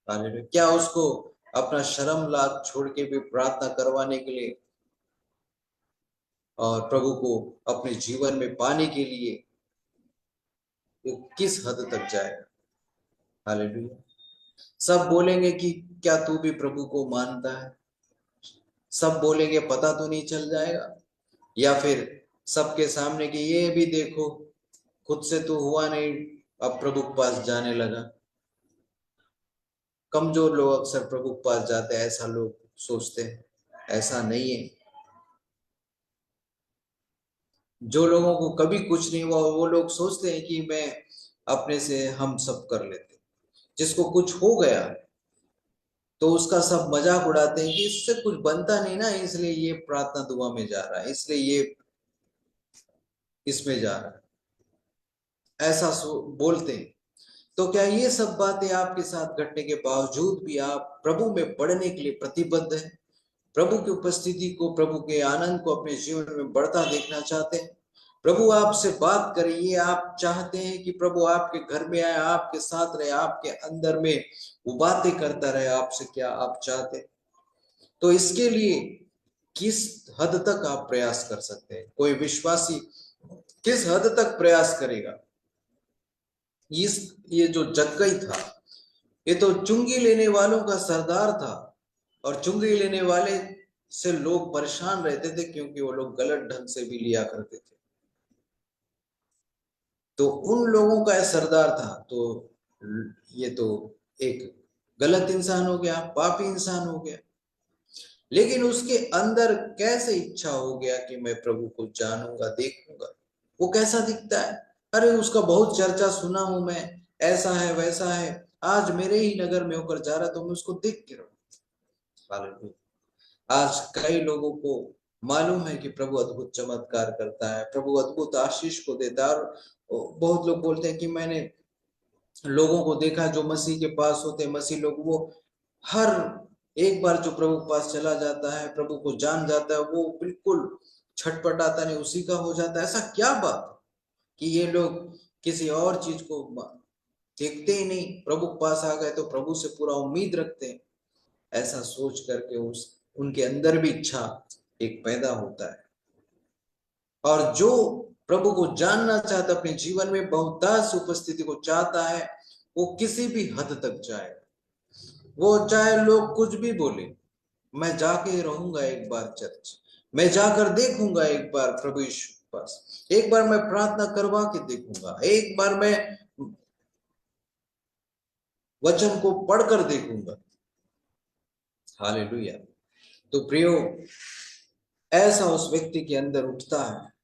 हालेलुया। क्या उसको अपना शर्म लाज छोड़ के भी प्रार्थना करवाने के लिए और प्रभु को अपने जीवन में पाने के लिए वो किस हद तक जाएगा। हालेलुया। सब बोलेंगे कि क्या तू भी प्रभु को मानता है, सब बोलेंगे पता तो नहीं चल जाएगा, या फिर सबके सामने कि ये भी देखो खुद से तो हुआ नहीं, अब प्रभु के पास जाने लगा। कमजोर लोग अक्सर प्रभु के पास जाते हैं, ऐसा लोग सोचते हैं। ऐसा नहीं है। जो लोगों को कभी कुछ नहीं हुआ वो लोग सोचते हैं कि मैं अपने से हम सब कर लेते। जिसको कुछ हो गया तो उसका सब मजाक उड़ाते हैं कि इससे कुछ बनता नहीं ना, इसलिए ये प्रार्थना दुआ में जा रहा है, इसलिए ये इसमें जा रहा है, ऐसा बोलते हैं। तो क्या ये सब बातें आपके साथ घटने के बावजूद भी आप प्रभु में बढ़ने के लिए प्रतिबद्ध हैं? प्रभु की उपस्थिति को, प्रभु के आनंद को अपने जीवन में बढ़ता देखना चाहते हैं? प्रभु आपसे बात करे, ये आप चाहते हैं कि प्रभु आपके घर में आए, आपके साथ रहे, आपके अंदर में वो बातें करता रहे आपसे, क्या आप चाहते हैं? तो इसके लिए किस हद तक आप प्रयास कर सकते हैं? कोई विश्वासी किस हद तक प्रयास करेगा? ये जो जक्कई था, ये तो चुंगी लेने वालों का सरदार था, और चुंगी लेने वाले से लोग परेशान रहते थे क्योंकि वो लोग गलत ढंग से भी लिया करते थे। तो उन लोगों का सरदार था, तो ये तो एक गलत इंसान हो गया, पापी इंसान हो गया। लेकिन उसके अंदर कैसे इच्छा हो गया कि मैं प्रभु को जानूंगा, देखूंगा। वो कैसा दिखता है? अरे उसका बहुत चर्चा सुना हूं मैं, ऐसा है वैसा है, आज मेरे ही नगर में होकर जा रहा तो मैं उसको देख के रहूं। आज कई लोगों को मालूम है कि प्रभु अद्भुत चमत्कार करता है, प्रभु अद्भुत आशीष को देता है। और बहुत लोग बोलते हैं कि मैंने लोगों को देखा जो मसीह के पास होते हैं, मसीह लोग, वो हर एक बार जो प्रभु के पास चला जाता है, प्रभु को जान जाता है, वो बिल्कुल छटपटाता नहीं, उसी का हो जाता है। ऐसा क्या बात कि ये लोग किसी और चीज को देखते ही नहीं, प्रभु के पास आ गए तो प्रभु से पूरा उम्मीद रखते हैं। ऐसा सोच करके उनके अंदर भी इच्छा एक पैदा होता है। और जो प्रभु को जानना चाहता, अपने जीवन में बहुतायत उपस्थिति को चाहता है, वो किसी भी हद तक जाए, वो चाहे लोग कुछ भी बोले, मैं जाके रहूंगा एक बार चर्च, मैं जाकर देखूंगा एक बार प्रभु यीशु के पास, एक बार मैं प्रार्थना करवा के देखूंगा, एक बार मैं वचन को पढ़कर देखूंगा। हालेलुया। तो प्रियो, ऐसा उस व्यक्ति के अंदर उठता है,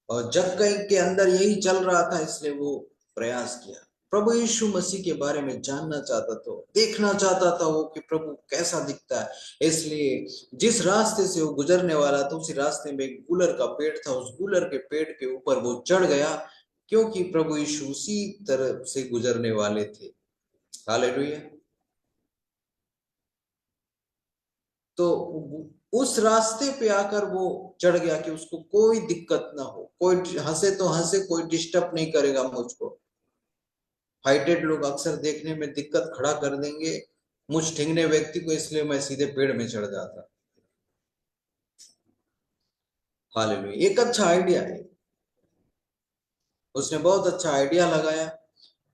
और जक्कई के अंदर यही चल रहा था, इसलिए वो प्रयास किया। प्रभु यीशु मसीह के बारे में जानना चाहता था, देखना चाहता था वो कि प्रभु कैसा दिखता है। इसलिए जिस रास्ते से वो गुजरने वाला था, उसी रास्ते में एक गूलर का पेड़ था, उस गूलर के पेड़ के ऊपर वो चढ़ गया, क्योंकि प्रभु यीशु उसी तरफ से गुजरने वाले थे। हालेलुया। तो उस रास्ते पे आकर वो चढ़ गया कि उसको कोई दिक्कत ना हो, कोई हंसे तो हंसे, कोई डिस्टर्ब नहीं करेगा मुझको। हाइटेड लोग अक्सर देखने में दिक्कत खड़ा कर देंगे मुझ ठिंगने व्यक्ति को, इसलिए मैं सीधे पेड़ में चढ़ जाता। हालेलुया। एक अच्छा आइडिया है, उसने बहुत अच्छा आइडिया लगाया।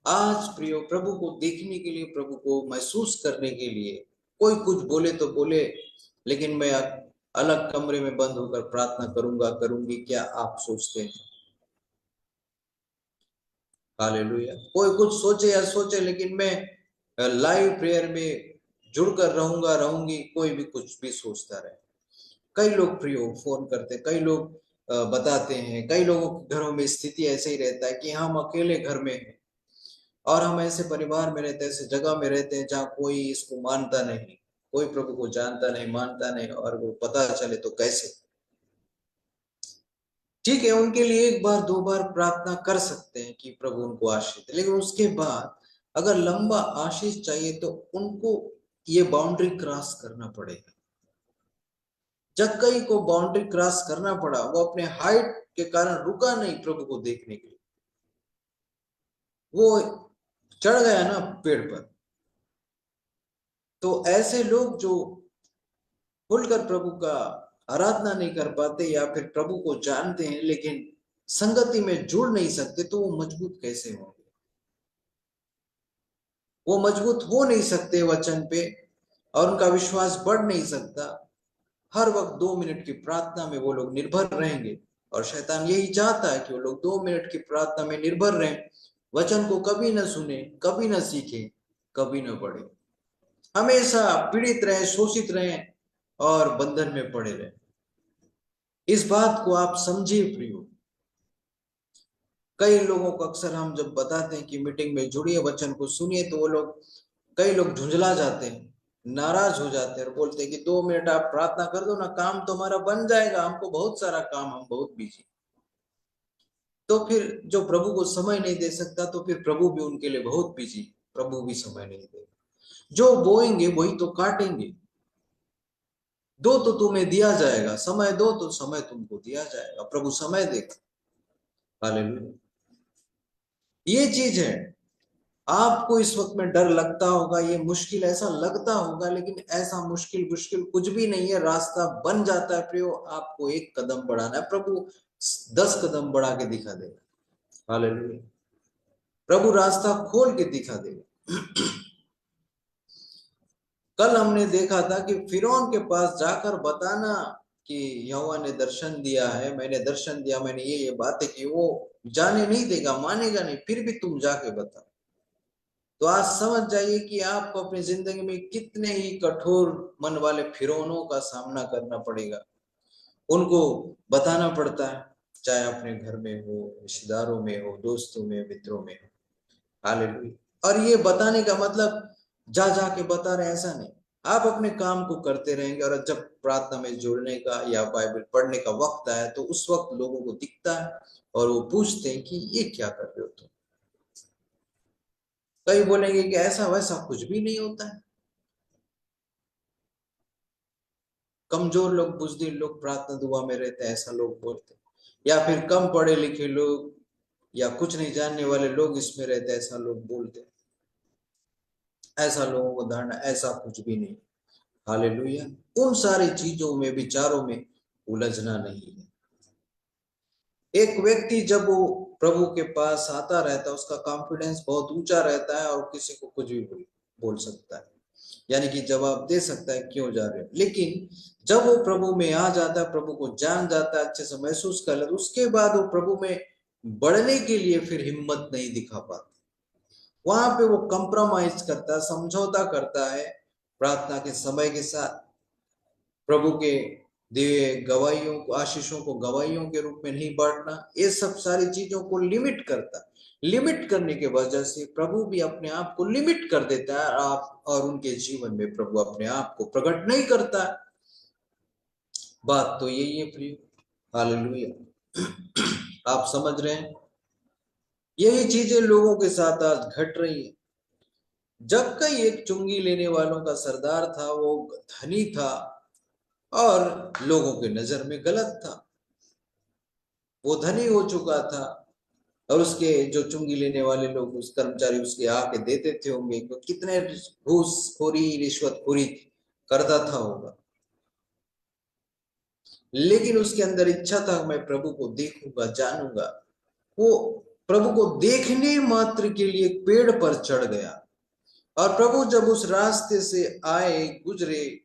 आज प्रियो, प्रभु को देखने के लिए, प्रभु को महसूस करने के लिए, कोई कुछ बोले तो बोले, लेकिन मैं अलग कमरे में बंद होकर प्रार्थना करूंगा, करूंगी, क्या आप सोचते हैं? हालेलुया। कोई कुछ सोचे या सोचे, लेकिन मैं लाइव प्रेयर में जुड़कर रहूंगा, रहूंगी, कोई भी कुछ भी सोचता रहे। कई लोग प्रियो फोन करते, कई लोग बताते हैं, कई लोगों के घरों में स्थिति ऐसे ही रहता है कि हम अकेले घर में हैं, और हम ऐसे परिवार में रहते हैं, ऐसे जगह में रहते हैं जहाँ कोई इसको मानता नहीं, कोई प्रभु को जानता नहीं, मानता नहीं, और वो पता चले तो कैसे। ठीक है, उनके लिए एक बार दो बार प्रार्थना कर सकते हैं कि प्रभु उनको आशीष दे, लेकिन उसके बाद अगर लंबा आशीष चाहिए तो उनको ये बाउंड्री क्रॉस करना पड़ेगा। जक्कई को बाउंड्री क्रॉस करना पड़ा, वो अपने हाइट के कारण रुका नहीं प्रभु को देखने के लिए, वो चढ़ गया ना पेड़ पर। तो ऐसे लोग जो खुलकर प्रभु का आराधना नहीं कर पाते या फिर प्रभु को जानते हैं लेकिन संगति में जुड़ नहीं सकते, तो वो मजबूत कैसे होंगे? वो मजबूत हो नहीं सकते वचन पे, और उनका विश्वास बढ़ नहीं सकता। हर वक्त 2 मिनट की प्रार्थना में वो लोग निर्भर रहेंगे, और शैतान यही चाहता है कि वो लोग 2 मिनट की प्रार्थना में निर्भर रहें, वचन को कभी न सुने, कभी न सीखे, कभी न पढ़े, हमेशा पीड़ित रहे, शोषित रहे और बंधन में पड़े रहे। इस बात को आप समझिए प्रियो। कई लोगों को अक्सर हम जब बताते हैं कि मीटिंग में जुड़िए, वचन को सुनिए, तो वो लोग, कई लोग झुंझला जाते हैं, नाराज हो जाते हैं और बोलते हैं कि 2 मिनट आप प्रार्थना कर दो ना, काम तो हमारा बन जाएगा, हमको बहुत सारा काम, हम बहुत बिजी। तो फिर जो प्रभु को समय नहीं दे सकता, तो फिर प्रभु भी उनके लिए बहुत बिजी, प्रभु भी समय नहीं देगा। जो बोएंगे वही तो काटेंगे। दो तो तुम्हें दिया जाएगा, समय दो तो समय तुमको दिया जाएगा, प्रभु समय देगा। हालेलुया। ये चीज है। आपको इस वक्त में डर लगता होगा, ये मुश्किल ऐसा लगता होगा, लेकिन ऐसा मुश्किल मुश्किल कुछ भी नहीं है, रास्ता बन जाता है प्रियो। आपको एक कदम बढ़ाना है, प्रभु 10 कदम बढ़ा के दिखा देगा। हालेलुया। प्रभु रास्ता खोल के दिखा देगा। कल हमने देखा था कि फिरौन के पास जाकर बताना कि यहोवा ने दर्शन दिया है, मैंने दर्शन दिया, मैंने ये बातें की, वो जाने नहीं देगा, मानेगा नहीं, फिर भी तुम जाके बताओ। तो आज समझ जाइए कि आपको अपनी जिंदगी में कितने ही कठोर मन वाले फिरौनों का सामना करना पड़ेगा। उनको बताना पड़ता है, चाहे अपने घर में हो, रिश्तेदारों में हो, दोस्तों में, मित्रों में हो। हालेलुया। और ये बताने का मतलब जा जा के बता रहे ऐसा नहीं, आप अपने काम को करते रहेंगे, और जब प्रार्थना में जुड़ने का या बाइबल पढ़ने का वक्त आए तो उस वक्त लोगों को दिखता है और वो पूछते हैं कि ये क्या कर रहे हो तुम। कई बोलेंगे कि ऐसा वैसा कुछ भी नहीं होता है। कमजोर लोग, बुजदिल लोग प्रार्थना दुआ में रहते हैं, ऐसा लोग बोलते हैं। या फिर कम पढ़े लिखे लोग या कुछ नहीं जानने वाले लोग इसमें रहते हैं, ऐसा लोग बोलते हैं। ऐसा लोगों को धारणा, ऐसा कुछ भी नहीं। हालेलुया। उन सारी चीजों में, विचारों में उलझना नहीं है। एक व्यक्ति जब वो प्रभु के पास आता रहता है, उसका कॉन्फिडेंस बहुत ऊंचा रहता है और किसी को कुछ भी बोल सकता है, यानी कि जवाब दे सकता है क्यों जा रहे हो। लेकिन जब वो प्रभु में आ जाता है, प्रभु को जान जाता है, अच्छे से महसूस कर लेता, उसके बाद वो प्रभु में बढ़ने के लिए फिर हिम्मत नहीं दिखा पाता। वहां पे वो कंप्रोमाइज करता है, समझौता करता है प्रार्थना के समय के साथ। प्रभु के दिए गवाहियों को, आशीषों को गवाहियों के रूप में नहीं बांटना, ये सब सारी चीजों को लिमिट करता है। लिमिट करने के वजह से प्रभु भी अपने आप को लिमिट कर देता है, आप और उनके जीवन में प्रभु अपने आप को प्रकट नहीं करता। बात तो यही है प्रिय। हालेलुया। आप समझ रहे हैं, यही चीजें लोगों के साथ आज घट रही है। जब कई एक चुंगी लेने वालों का सरदार था, वो धनी था और लोगों के नजर में गलत था। वो धनी हो चुका था और उसके जो चुंगी लेने वाले लोग, उस कर्मचारी उसके आके देते थे होंगे, तो कितने घूसखोरी, रिश्वतखोरी करता था होगा। लेकिन उसके अंदर इच्छा था, मैं प्रभु को देखूंगा, जानूंगा। वो प्रभु को देखने मात्र के लिए पेड़ पर चढ़ गया, और प्रभु जब उस रास्ते से आए, गुजरे,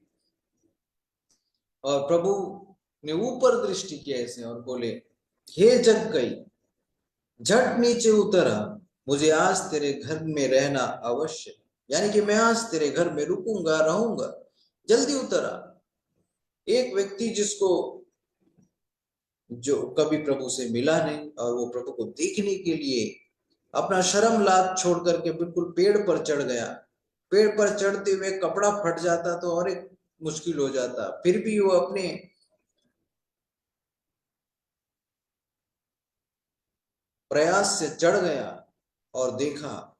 और प्रभु ने ऊपर दृष्टि किया ऐसे और बोले, हे जग गई, झट नीचे उतर आ, मुझे आज तेरे घर में रहना अवश्य, यानी कि मैं आज तेरे घर में रुकूंगा, रहूंगा, जल्दी उतर आ। एक व्यक्ति जिसको, जो कभी प्रभु से मिला नहीं, और वो प्रभु को देखने के लिए अपना शर्म लाज छोड़ करके बिल्कुल पेड़ पर चढ़ गया। पेड़ पर चढ़ते हुए कपड़ा फट जाता तो और एक मुश्किल हो जाता, फिर भी वो अपने प्रयास से चढ़ गया और देखा,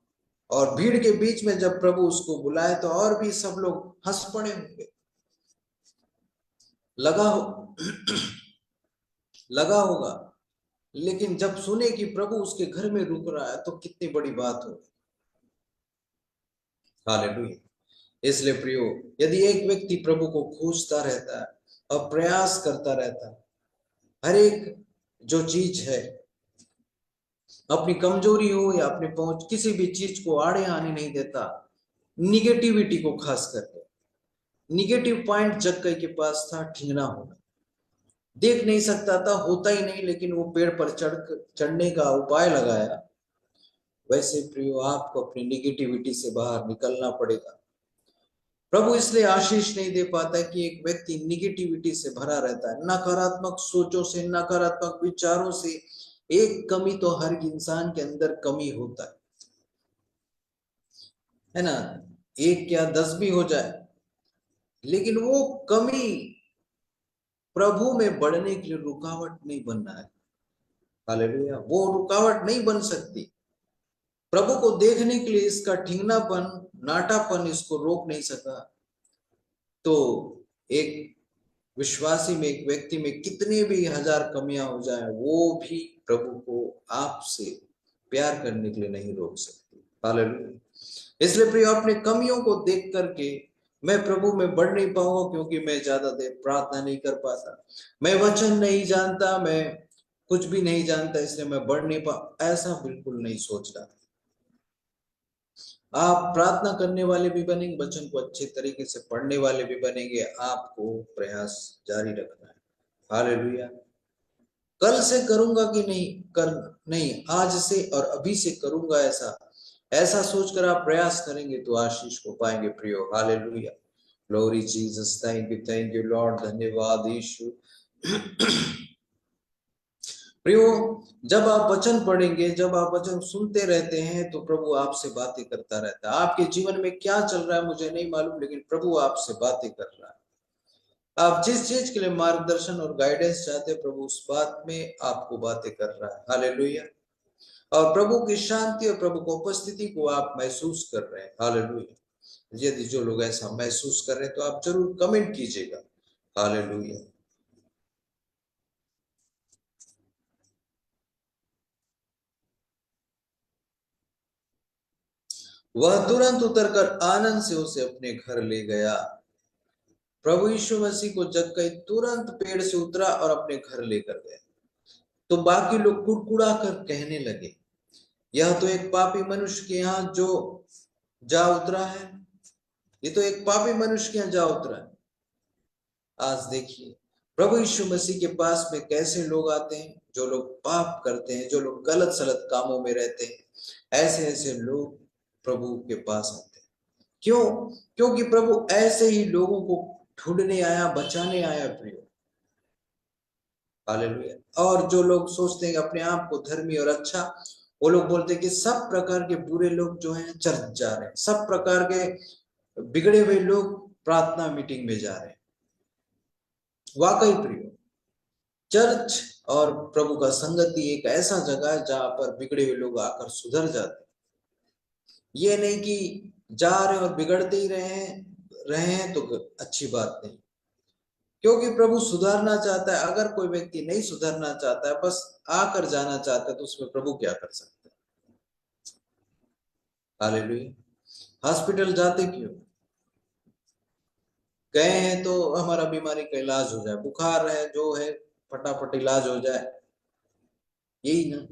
और भीड़ के बीच में जब प्रभु उसको बुलाए तो और भी सब लोग हंस पड़े होंगे। लगा हो लगा होगा, लेकिन जब सुने कि प्रभु उसके घर में रुक रहा है तो कितनी बड़ी बात हो। हालेलुया। इसलिए प्रियो, यदि एक व्यक्ति प्रभु को खोजता रहता है और प्रयास करता रहता है, हर एक जो चीज है, अपनी कमजोरी हो या अपनी पहुंच, किसी भी चीज को आड़े आने नहीं देता। निगेटिविटी को खास करके, निगेटिव पॉइंट जक्कई के पास था ठिंगना होना। देख नहीं सकता था, होता ही नहीं, लेकिन वो पेड़ पर चढ़ने का उपाय लगाया। वैसे प्रियो, आपको अपनी निगेटिविटी से बाहर निकलना पड़ेगा। प्रभु इसलिए आशीष नहीं दे पाता कि एक व्यक्ति निगेटिविटी से भरा रहता है, नकारात्मक सोचों से, नकारात्मक विचारों से। एक कमी तो हर इंसान के अंदर कमी होता है ना, एक क्या 10 भी हो जाए, लेकिन वो कमी प्रभु में बढ़ने के लिए रुकावट नहीं बनना है। हालेलुया। वो रुकावट नहीं बन सकती। प्रभु को देखने के लिए इसका ठिंगनापन, नाटापन इसको रोक नहीं सका। तो एक विश्वासी में, एक व्यक्ति में कितने भी हजार कमियां हो जाए, वो भी प्रभु को आपसे प्यार करने के लिए नहीं रोक सकती। हालेलुया। इसलिए प्रिय, अपने कमियों को देख करके मैं प्रभु में बढ़ नहीं पाऊंगा, क्योंकि मैं ज्यादा देर प्रार्थना नहीं कर पाता, मैं वचन नहीं जानता, मैं कुछ भी नहीं जानता, इसलिए मैं बढ़ नहीं पा, ऐसा बिल्कुल नहीं सोचना। आप प्रार्थना करने वाले भी बनेंगे, वचन को अच्छे तरीके से पढ़ने वाले भी बनेंगे। आपको प्रयास जारी रखना है। हालेलुया। कल से करूंगा कि नहीं, कर नहीं, आज से और अभी से करूंगा, ऐसा ऐसा सोचकर आप प्रयास करेंगे तो आशीष को पाएंगे प्रियो। Hallelujah. Glory Jesus, thank you Lord, धन्यवाद यीशु। प्रियो, जब आप वचन पढ़ेंगे, जब आप वचन सुनते रहते हैं, तो प्रभु आपसे बातें करता रहता है। आपके जीवन में क्या चल रहा है मुझे नहीं मालूम, लेकिन प्रभु आपसे बातें कर रहा है। आप जिस चीज के लिए मार्गदर्शन और गाइडेंस चाहते हैं, प्रभु उस बात में आपको बातें कर रहा है। हालेलुया। और प्रभु की शांति और प्रभु की उपस्थिति को आप महसूस कर रहे हैं। हालेलुया। यदि जो लोग ऐसा महसूस कर रहे हैं तो आप जरूर कमेंट कीजिएगा। हालेलुया। वह तुरंत उतरकर आनंद से उसे अपने घर ले गया। प्रभु यीशु मसीह को जक्कई तुरंत पेड़ से उतरा और अपने घर लेकर गया। तो बाकी लोग कुड़कुड़ा कर कहने लगे, यह तो एक पापी मनुष्य के यहाँ जो जा उतरा है, ये तो एक पापी मनुष्य के यहाँ जा उतरा है। आज देखिए, प्रभु यीशु मसीह के पास में कैसे लोग आते हैं, जो लोग पाप करते हैं, जो लोग गलत सलत कामों में रहते हैं, ऐसे ऐसे लोग प्रभु के पास आते हैं। क्यों? क्योंकि प्रभु ऐसे ही लोगों को ढूंढने आया, बचाने आया प्रियो। हालेलुया। और जो लोग सोचते हैं अपने आप को धर्मी और अच्छा, वो लोग बोलते हैं कि सब प्रकार के बुरे लोग जो हैं चर्च जा रहे हैं, सब प्रकार के बिगड़े हुए लोग प्रार्थना मीटिंग में जा रहे हैं। वाकई प्रियो, चर्च और प्रभु का संगति एक ऐसा जगह है जहां पर बिगड़े हुए लोग आकर सुधर जाते हैं। ये नहीं कि जा रहे और बिगड़ते ही रहे हैं तो अच्छी बात नहीं, क्योंकि प्रभु सुधारना चाहता है। अगर कोई व्यक्ति नहीं सुधरना चाहता है, बस आकर जाना चाहता है, तो उसमें प्रभु क्या कर सकते हैं। हालेलुया। हॉस्पिटल जाते क्यों? गए हैं तो हमारा बीमारी का इलाज हो जाए, बुखार है जो है फटाफट इलाज हो जाए, यही ना।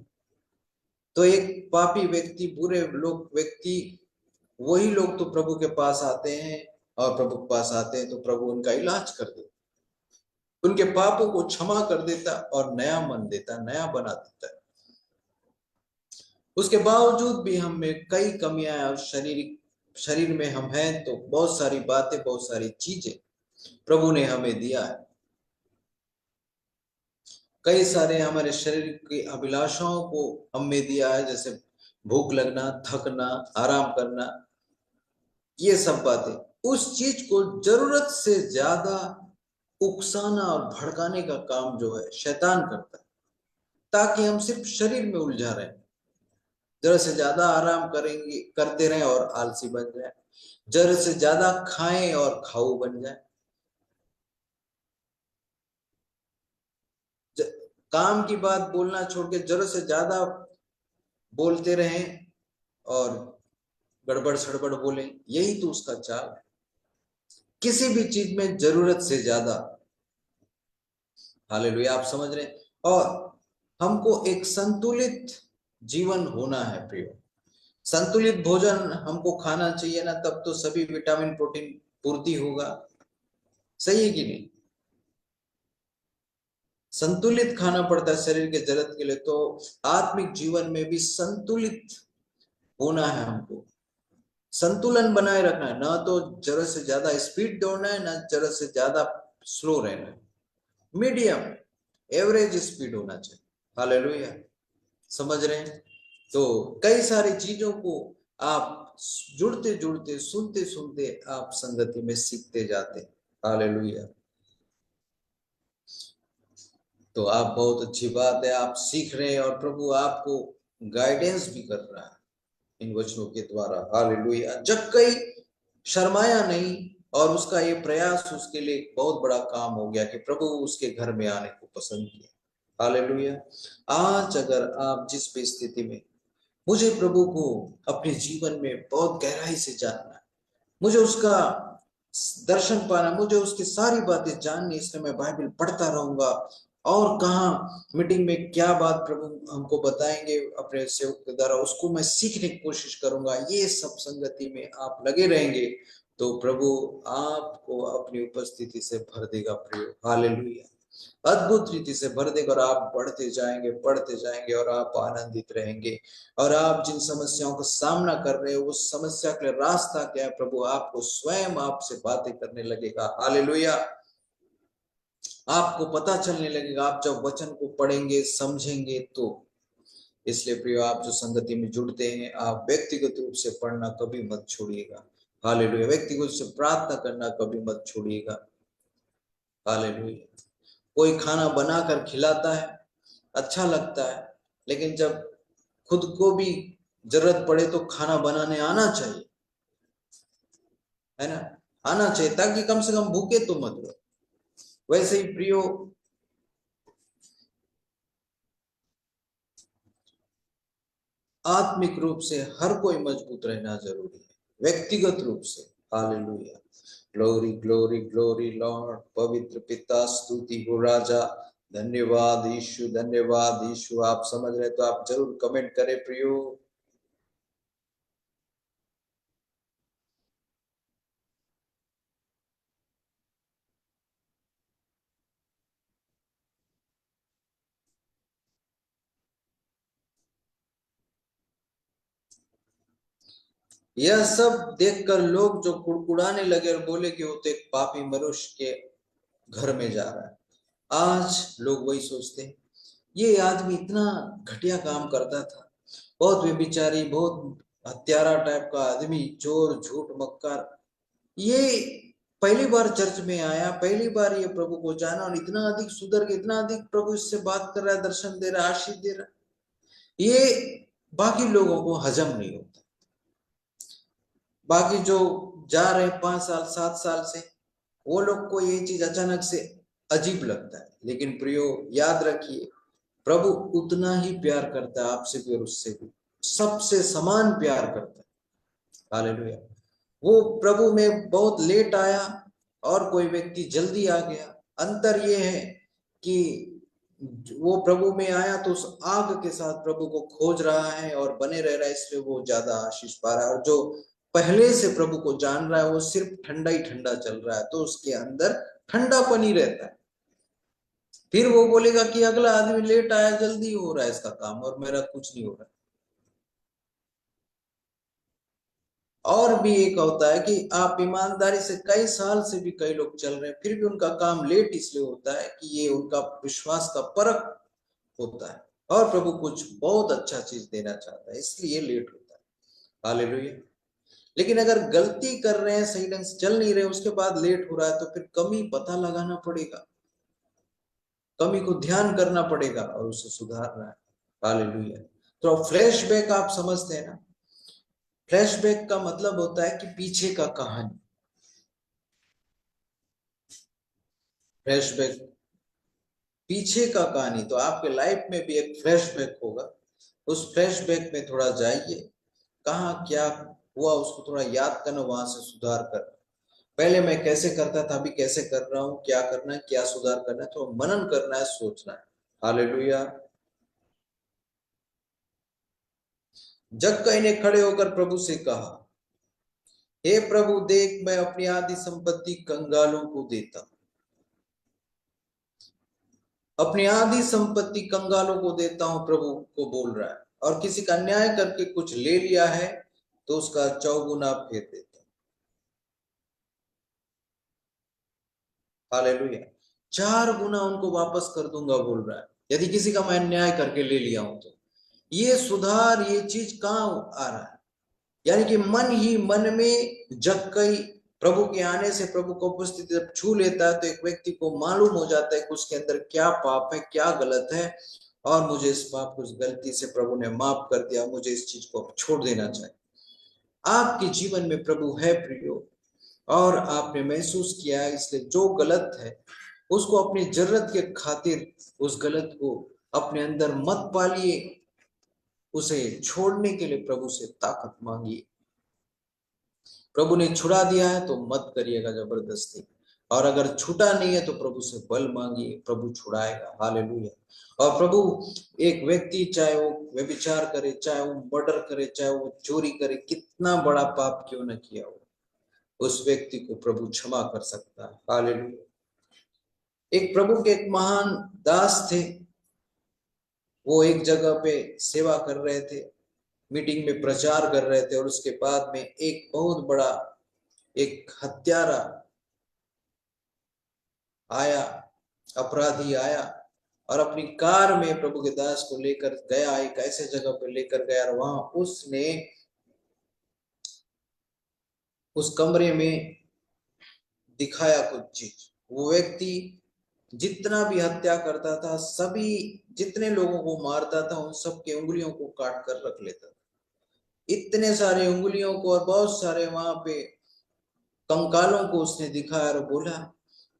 तो एक पापी व्यक्ति, बुरे लोग व्यक्ति, वही लोग तो प्रभु के पास आते हैं, और प्रभु के पास आते हैं तो प्रभु उनका इलाज कर देता, उनके पापों को क्षमा कर देता और नया मन देता, नया बना देता है। उसके बावजूद भी हम में कई कमियां और शरीर में हम हैं, तो बहुत सारी बातें, बहुत सारी चीजें प्रभु ने हमें दिया है। कई सारे हमारे शरीर की अभिलाषाओं को हमें दिया है, जैसे भूख लगना, थकना, आराम करना, ये सब बातें। उस चीज को जरूरत से ज्यादा उकसाना और भड़काने का काम जो है शैतान करता है, ताकि हम सिर्फ शरीर में उलझा रहे। जरा से ज्यादा आराम करेंगे करते रहें और आलसी बन जाए, जरा से ज्यादा खाएं और खाऊ बन जाए, काम की बात बोलना छोड़ के जरा से ज्यादा बोलते रहें और गड़बड़ सड़बड़ बोलें, यही तो उसका चाल है। किसी भी चीज में जरूरत से ज्यादा। हालेलुया, आप समझ रहे हैं। और हमको एक संतुलित जीवन होना है प्रियो। संतुलित भोजन हमको खाना चाहिए ना, तब तो सभी विटामिन प्रोटीन पूर्ति होगा। सही है कि नहीं? संतुलित खाना पड़ता है शरीर के जरूरत के लिए, तो आत्मिक जीवन में भी संतुलित होना है हमको। संतुलन बनाए रखना है, ना तो जरूरत से ज्यादा स्पीड दौड़ना है, ना जरूरत से ज्यादा स्लो रहना है। मीडियम एवरेज स्पीड होना चाहिए। हालेलुया, समझ रहे हैं। तो कई सारी चीजों को आप जुड़ते जुड़ते सुनते सुनते आप संगति में सीखते जाते। हालेलुया। तो आप, बहुत अच्छी बात है, आप सीख रहे हैं और प्रभु आपको गाइडेंस भी कर रहा है इन वचनों के द्वारा। हालेलुया। जब कई शर्माया नहीं, और उसका ये प्रयास उसके लिए एक बहुत बड़ा काम हो गया कि प्रभु उसके घर में आने को पसंद किया। हालेलुया। आज अगर आप जिस भी स्थिति में, मुझे प्रभु को अपने जीवन में बहुत गहराई से जानना है, मुझे उसका दर्शन पाना, मुझे उसकी सारी बातें जाननी, इसलिए मैं बाइबल पढ़ता रहूंगा। और कहाँ मीटिंग में क्या बात प्रभु हमको बताएंगे अपने सेवक के द्वारा, उसको मैं सीखने की कोशिश करूंगा। ये सब संगति में आप लगे रहेंगे तो प्रभु आपको अपनी उपस्थिति से भर देगा प्रियो। हालेलुया। अद्भुत रीति से भर देगा और आप बढ़ते जाएंगे, बढ़ते जाएंगे और आप आनंदित रहेंगे। और आप जिन समस्याओं का सामना कर रहे हो, उस समस्या के लिए रास्ता क्या है, प्रभु आपको स्वयं आपसे बातें करने लगेगा। हालेलुया। आपको पता चलने लगेगा आप जब वचन को पढ़ेंगे समझेंगे तो। इसलिए प्रियो, आप जो संगति में जुड़ते हैं, आप व्यक्तिगत रूप से पढ़ना कभी मत छोड़िएगा। हालेलुया। व्यक्तिगत रूप से प्रार्थना करना कभी मत छोड़िएगा। हालेलुया। कोई खाना बनाकर खिलाता है, अच्छा लगता है, लेकिन जब खुद को भी जरूरत पड़े तो खाना बनाने आना चाहिए, है ना? आना चाहिए, ताकि कम से कम भूखे तो मत रहो। वैसे ही प्रियो, आत्मिक रूप से हर कोई मजबूत रहना जरूरी है, व्यक्तिगत रूप से। Hallelujah. Glory glory glory Lord. पवित्र पिता, स्तुति हो राजा। धन्यवाद यीशु, धन्यवाद यीशु। आप समझ रहे तो आप जरूर कमेंट करें प्रियो। यह सब देखकर लोग जो कुड़कुड़ाने लगे और बोले कि वो तो एक पापी मनुष्य के घर में जा रहा है। आज लोग वही सोचते हैं, ये आदमी इतना घटिया काम करता था, बहुत व्यभिचारी, बहुत हत्यारा टाइप का आदमी, चोर, झूठ, मक्कार, ये पहली बार चर्च में आया, पहली बार ये प्रभु को जाना, और इतना अधिक सुधर के, इतना अधिक प्रभु इससे बात कर रहा है, दर्शन दे रहा है, आशीष दे रहा है। ये बाकी लोगों को हजम नहीं होता। बाकी जो जा रहे 5 साल 7 साल से, वो लोग को ये चीज अचानक से अजीब लगता है। लेकिन प्रियो, याद रखिए, प्रभु उतना ही प्यार करता है आपसे भी और उससे भी, सबसे समान प्यार करता है। हालेलुया। वो प्रभु में बहुत लेट आया और कोई व्यक्ति जल्दी आ गया। अंतर ये है कि वो प्रभु में आया तो उस आग के साथ प्रभु को खोज रहा है और बने रह रहा है, इसलिए वो ज्यादा आशीष पा रहा है। और जो पहले से प्रभु को जान रहा है, वो सिर्फ ठंडा ही ठंडा चल रहा है, तो उसके अंदर ठंडापन ही रहता है। फिर वो बोलेगा कि अगला आदमी लेट आया, जल्दी हो रहा है इसका काम और मेरा कुछ नहीं हो रहा। और भी एक होता है कि आप ईमानदारी से कई साल से भी कई लोग चल रहे हैं, फिर भी उनका काम लेट इसलिए होता है कि ये उनका विश्वास का परख होता है, और प्रभु कुछ बहुत अच्छा चीज देना चाहता है, इसलिए लेट होता है। हालेलुया। लेकिन अगर गलती कर रहे हैं, सही ढंग से चल नहीं रहे, उसके बाद लेट हो रहा है, तो फिर कमी पता लगाना पड़ेगा, कमी को ध्यान करना पड़ेगा और उसे सुधारना है। हालेलुया। तो फ्लैशबैक आप समझते हैं ना, फ्लैशबैक का मतलब होता है कि पीछे का कहानी। फ्लैशबैक पीछे का कहानी, तो आपके लाइफ में भी एक फ्लैशबैक होगा। उस फ्लैशबैक में थोड़ा जाइए, कहाँ क्या हुआ उसको थोड़ा याद करना, वहां से सुधार करना। पहले मैं कैसे करता था, अभी कैसे कर रहा हूँ, क्या करना है, क्या सुधार करना है, तो मनन करना है, सोचना है। हालेलुया। जक्कई ने खड़े होकर प्रभु से कहा, हे प्रभु देख, मैं अपनी आधी संपत्ति कंगालों को देता हूं। अपनी आधी संपत्ति कंगालों को देता हूं, प्रभु को बोल रहा है। और किसी का अन्याय करके कुछ ले लिया है तो उसका चौगुना फेर देता हूं। हालेलुया। 4 गुना उनको वापस कर दूंगा बोल रहा है, यदि किसी का मैं अन्याय करके ले लिया हूं तो। ये सुधार, ये चीज कहां आ रहा है? यानी कि मन ही मन में जक्कई प्रभु के आने से, प्रभु को उपस्थिति जब छू लेता है तो एक व्यक्ति को मालूम हो जाता है कि उसके अंदर क्या पाप है, क्या गलत है, और मुझे इस पाप को, इस गलती से प्रभु ने माफ कर दिया, मुझे इस चीज को छोड़ देना चाहिए। आपके जीवन में प्रभु है प्रियो, और आपने महसूस किया है, इसलिए जो गलत है उसको अपनी जरूरत के खातिर उस गलत को अपने अंदर मत पालिए, उसे छोड़ने के लिए प्रभु से ताकत मांगिए। प्रभु ने छुड़ा दिया है तो मत करिएगा जबरदस्ती, और अगर छूटा नहीं है तो प्रभु से बल मांगिए, प्रभु छुड़ाएगा। हालेलुया। और प्रभु, एक व्यक्ति चाहे वो व्यभिचार करे, चाहे वो मर्डर करे, चाहे वो चोरी करे, कितना बड़ा पाप क्यों न किया हो, उस व्यक्ति को प्रभु क्षमा कर सकता है। हालेलुया। एक प्रभु के एक महान दास थे, वो एक जगह पे सेवा कर रहे थे, मीटिंग में प्रचार कर रहे थे, और उसके बाद में एक बहुत बड़ा एक हत्यारा आया, अपराधी आया, और अपनी कार में प्रभु के दास को लेकर गया, एक ऐसे जगह पे लेकर गया, और वहां उसने उस कमरे में दिखाया कुछ चीज। वो व्यक्ति जितना भी हत्या करता था, सभी जितने लोगों को मारता था, उन सबके उंगलियों को काट कर रख लेता था। इतने सारे उंगलियों को, और बहुत सारे वहां पे कंकालों को उसने दिखाया और बोला,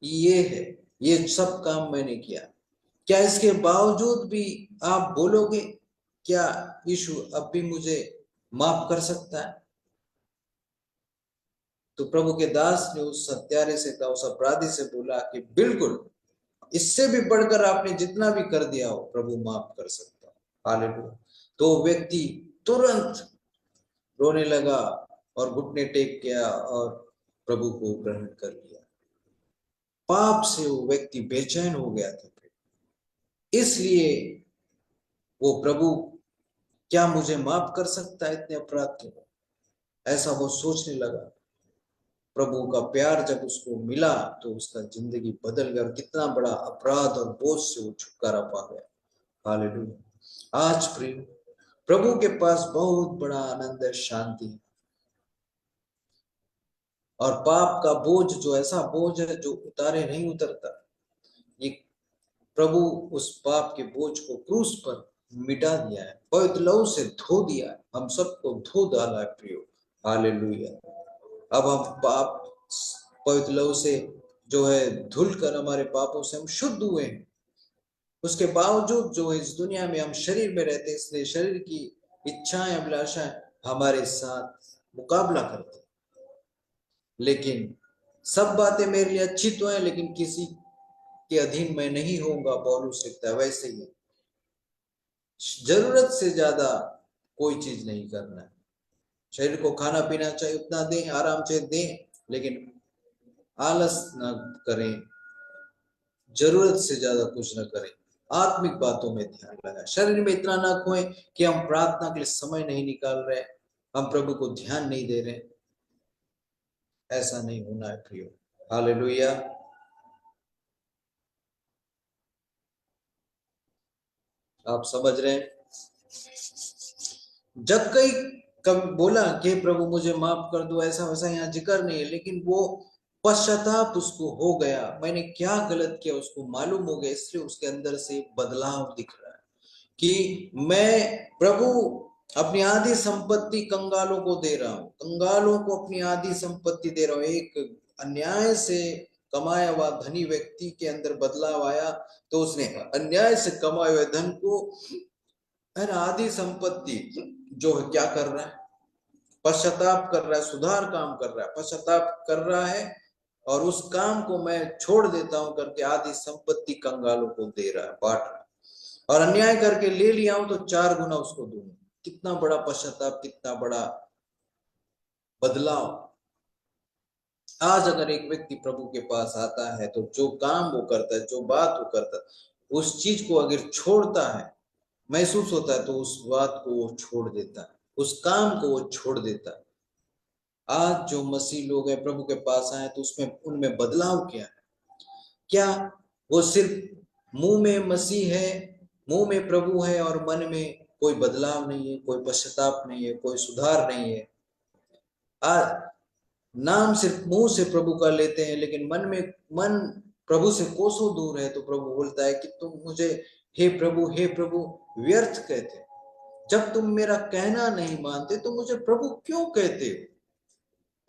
ये है, ये सब काम मैंने किया। क्या इसके बावजूद भी आप बोलोगे, क्या यीशु अब भी मुझे माफ कर सकता है? तो प्रभु के दास ने उस हत्यारे से कहा, उस अपराधी से बोला कि बिल्कुल, इससे भी बढ़कर आपने जितना भी कर दिया हो, प्रभु माफ कर सकता है। हालेलुया। तो व्यक्ति तुरंत रोने लगा और घुटने टेक गया और प्रभु को ग्रहण कर लिया। पाप से वो व्यक्ति बेचैन हो गया था, इसलिए वो प्रभु क्या मुझे माफ कर सकता है इतने अपराध के, ऐसा वो सोचने लगा। प्रभु का प्यार जब उसको मिला तो उसका जिंदगी बदल गया, और कितना बड़ा अपराध और बोझ से वो छुटकारा पा गया। हालेलुया। आज प्रिय, प्रभु के पास बहुत बड़ा आनंद है, शांति है, और पाप का बोझ जो ऐसा बोझ है जो उतारे नहीं उतरता, ये प्रभु उस पाप के बोझ को क्रूस पर मिटा दिया है, पवित्र लहू से धो दिया है, हम सबको धो डाला है प्रियो। हालेलुया। अब हम पाप पवित्र लहू से जो है धुल कर हमारे पापों से हम शुद्ध हुए हैं। उसके बावजूद जो इस दुनिया में हम शरीर में रहते, इसलिए शरीर की इच्छाएं, अभिलाषाएं हमारे साथ मुकाबला करते। लेकिन सब बातें मेरे लिए अच्छी तो है, लेकिन किसी के अधीन मैं नहीं होऊंगा, पौलुस लिखता है। वैसे ही जरूरत से ज्यादा कोई चीज नहीं करना है। शरीर को खाना पीना चाहिए उतना दें, आराम से दें, लेकिन आलस न करें, जरूरत से ज्यादा कुछ न करें, आत्मिक बातों में ध्यान लगाएं। शरीर में इतना ना खोएं कि हम प्रार्थना के लिए समय नहीं निकाल रहे, हम प्रभु को ध्यान नहीं दे रहे। ऐसा नहीं होना है प्रियो। हालेलुया। आप समझ रहे हैं? जब कई कभी बोला कि प्रभु मुझे माफ कर दो, ऐसा वैसा यहाँ जिक्र नहीं है, लेकिन वो पश्चाताप उसको हो गया, मैंने क्या गलत किया उसको मालूम हो गया, इसलिए उसके अंदर से बदलाव दिख रहा है। कि मैं प्रभु अपनी आधी संपत्ति कंगालों को दे रहा हूं, कंगालों को अपनी आधी संपत्ति दे रहा हूं। एक अन्याय से कमाया हुआ धनी व्यक्ति के अंदर बदलाव आया, तो उसने अन्याय से कमाए हुए धन को, है ना, आधी संपत्ति जो है क्या कर रहा है, पश्चाताप कर रहा है, सुधार काम कर रहा है, पश्चाताप कर रहा है, और उस काम को मैं छोड़ देता हूं करके आधी संपत्ति कंगालों को दे रहा है, बांट रहा है। और अन्याय करके ले लिया हूं तो 4 गुना उसको दूंगा। कितना बड़ा पश्चाताप, कितना बड़ा बदलाव। आज अगर एक व्यक्ति प्रभु के पास आता है तो जो काम वो करता है, जो बात वो करता है, उस चीज को अगर छोड़ता है, महसूस होता है, तो उस बात को वो छोड़ देता है, उस काम को वो छोड़ देता है। आज जो मसीह लोग हैं प्रभु के पास आए, तो उसमें उनमें बदलाव क्या है? क्या वो सिर्फ मुंह में मसीह है, मुंह में प्रभु है और मन में कोई बदलाव नहीं है, कोई पश्चाताप नहीं है, कोई सुधार नहीं है? आज नाम सिर्फ मुंह से प्रभु का लेते हैं, लेकिन मन प्रभु से कोसों दूर है। तो प्रभु बोलता है कि तुम मुझे हे प्रभु व्यर्थ कहते हो। जब तुम मेरा कहना नहीं मानते तो मुझे प्रभु क्यों कहते हो?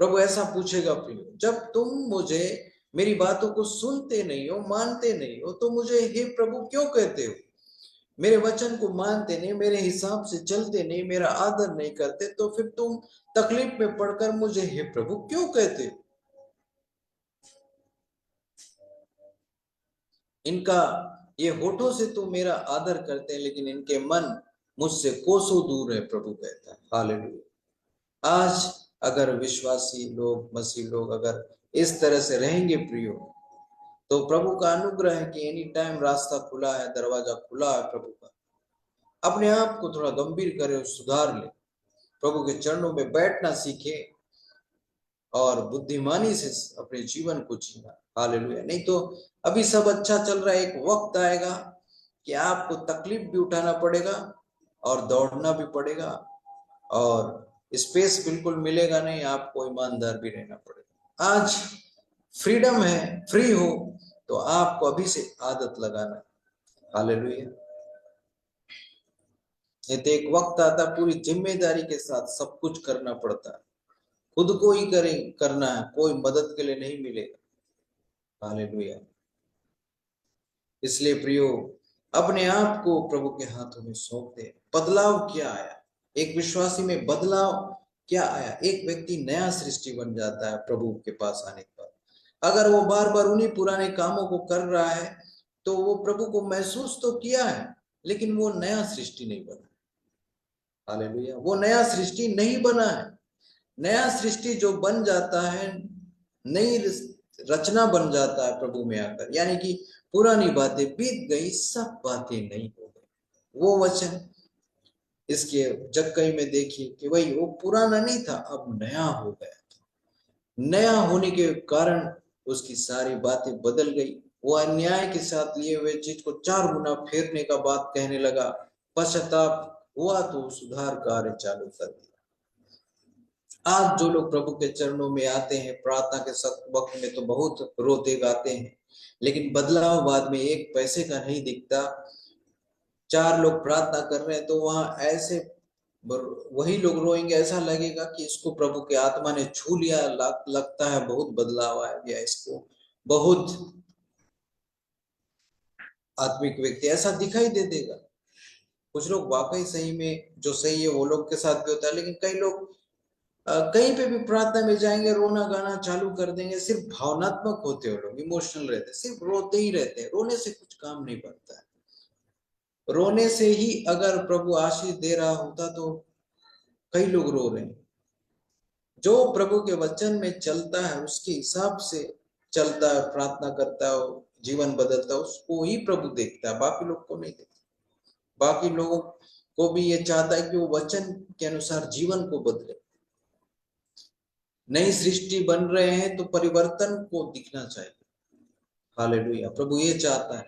प्रभु ऐसा पूछेगा प्रियो, जब तुम मुझे, मेरी बातों को सुनते नहीं हो, मानते नहीं हो, तो मुझे हे प्रभु क्यों कहते हो? मेरे वचन को मानते नहीं, मेरे हिसाब से चलते नहीं, मेरा आदर नहीं करते, तो फिर तुम तकलीफ में पड़कर मुझे हे प्रभु क्यों कहते हो? इनका ये होठों से तो मेरा आदर करते हैं, लेकिन इनके मन मुझसे कोसों दूर है, प्रभु कहता है। हालेलुया। आज अगर विश्वासी लोग, मसीह लोग अगर इस तरह से रहेंगे प्रियो, तो प्रभु का अनुग्रह है कि एनी टाइम रास्ता खुला है, दरवाजा खुला है प्रभु का। अपने आप को थोड़ा गंभीर करे, सुधार ले, प्रभु के चरणों में बैठना सीखे और बुद्धिमानी से अपने जीवन को जीना। हालेलुया। नहीं तो अभी सब अच्छा चल रहा है, एक वक्त आएगा कि आपको तकलीफ भी उठाना पड़ेगा और दौड़ना भी पड़ेगा, और स्पेस बिल्कुल मिलेगा नहीं, आपको ईमानदार भी रहना पड़ेगा। आज फ्रीडम है, फ्री हो, तो आपको अभी से आदत लगाना है। हालेलुया। ये तो एक वक्त आता, पूरी जिम्मेदारी के साथ सब कुछ करना पड़ता है, खुद को ही करना है, कोई मदद के लिए नहीं मिलेगा। हालेलुया। इसलिए प्रियो, अपने आप को प्रभु के हाथों में सौंप दे। बदलाव क्या आया? एक विश्वासी में बदलाव क्या आया? एक व्यक्ति नया सृष्टि बन जाता है प्रभु के पास आने के बाद। अगर वो बार बार उन्हीं पुराने कामों को कर रहा है, तो वो प्रभु को महसूस तो किया है, लेकिन वो नया सृष्टि नहीं बना। हालेलुया। वो नया सृष्टि नहीं बना है। नया सृष्टि जो बन जाता है, नई रचना बन जाता है प्रभु में आकर, यानी कि पुरानी बातें बीत गई, सब बातें नहीं हो गई। वो वचन इसके जक्कई में देखिए कि वही वो पुराना नहीं था, अब नया हो गया। नया होने के कारण उसकी सारी बातें बदल गई। वो अन्याय के साथ लिए हुए चीज को 4 गुना फेरने का बात कहने लगा। पश्चाताप हुआ तो सुधार कार्य चालू कर दिया। आज जो लोग प्रभु के चरणों में आते हैं प्रार्थना के वक्त में, तो बहुत रोते गाते हैं, लेकिन बदलाव बाद में 1 पैसे का नहीं दिखता। 4 लोग प्रार्थना कर रहे हैं तो वहां ऐसे वही लोग रोएंगे, ऐसा लगेगा कि इसको प्रभु के आत्मा ने छू लिया, लगता है बहुत बदलाव आ गया इसको, बहुत आत्मिक व्यक्ति ऐसा दिखाई दे देगा। कुछ लोग वाकई सही में जो सही है वो लोग के साथ भी होता है, लेकिन कई लोग कहीं पे भी प्रार्थना में जाएंगे, रोना गाना चालू कर देंगे। सिर्फ भावनात्मक होते हो लोग, इमोशनल रहते, सिर्फ रोते ही रहते हैं। रोने से कुछ काम नहीं बनता है। रोने से ही अगर प्रभु आशीष दे रहा होता तो कई लोग रो रहे हैं। जो प्रभु के वचन में चलता है, उसके हिसाब से चलता है, प्रार्थना करता है, जीवन बदलता है, उसको ही प्रभु देखता है, बाकी लोग को नहीं देखता। बाकी लोगों को भी ये चाहता है कि वो वचन के अनुसार जीवन को बदले। नई सृष्टि बन रहे हैं तो परिवर्तन को दिखना चाहिए। हालेलुया। प्रभु ये चाहता है,